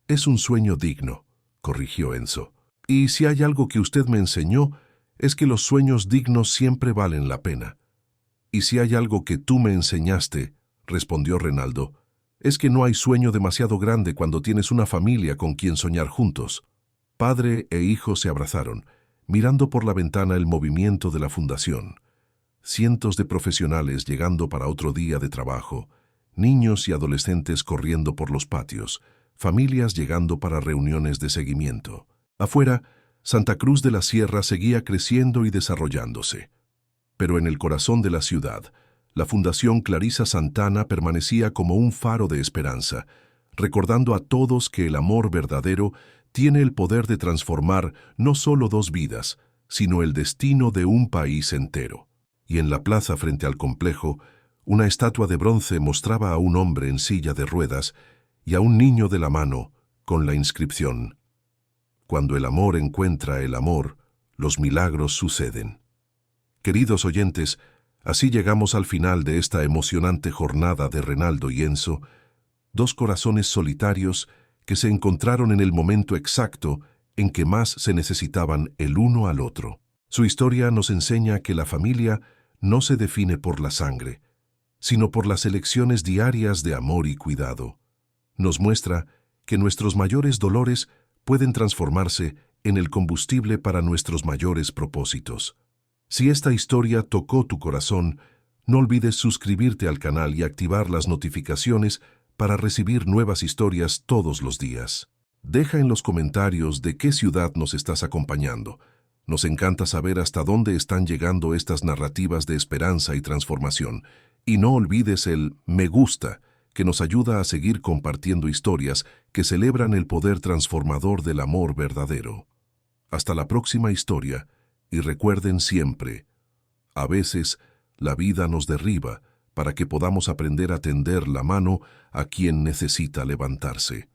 Es un sueño digno», corrigió Enzo. «Y si hay algo que usted me enseñó, es que los sueños dignos siempre valen la pena. Y si hay algo que tú me enseñaste», respondió Renaldo, «es que no hay sueño demasiado grande cuando tienes una familia con quien soñar juntos». Padre e hijo se abrazaron, mirando por la ventana el movimiento de la fundación. Cientos de profesionales llegando para otro día de trabajo, niños y adolescentes corriendo por los patios, familias llegando para reuniones de seguimiento. Afuera, Santa Cruz de la Sierra seguía creciendo y desarrollándose. Pero en el corazón de la ciudad, la Fundación Clarisa Santana permanecía como un faro de esperanza, recordando a todos que el amor verdadero tiene el poder de transformar no solo 2 vidas, sino el destino de un país entero. Y en la plaza frente al complejo, una estatua de bronce mostraba a un hombre en silla de ruedas y a un niño de la mano con la inscripción: «Cuando el amor encuentra el amor, los milagros suceden». Queridos oyentes, así llegamos al final de esta emocionante jornada de Renaldo y Enzo, 2 corazones solitarios que se encontraron en el momento exacto en que más se necesitaban el uno al otro. Su historia nos enseña que la familia no se define por la sangre, sino por las elecciones diarias de amor y cuidado. Nos muestra que nuestros mayores dolores pueden transformarse en el combustible para nuestros mayores propósitos. Si esta historia tocó tu corazón, no olvides suscribirte al canal y activar las notificaciones para recibir nuevas historias todos los días. Deja en los comentarios de qué ciudad nos estás acompañando. Nos encanta saber hasta dónde están llegando estas narrativas de esperanza y transformación. Y no olvides el me gusta, que nos ayuda a seguir compartiendo historias que celebran el poder transformador del amor verdadero. Hasta la próxima historia, y recuerden siempre, a veces la vida nos derriba para que podamos aprender a tender la mano a quien necesita levantarse.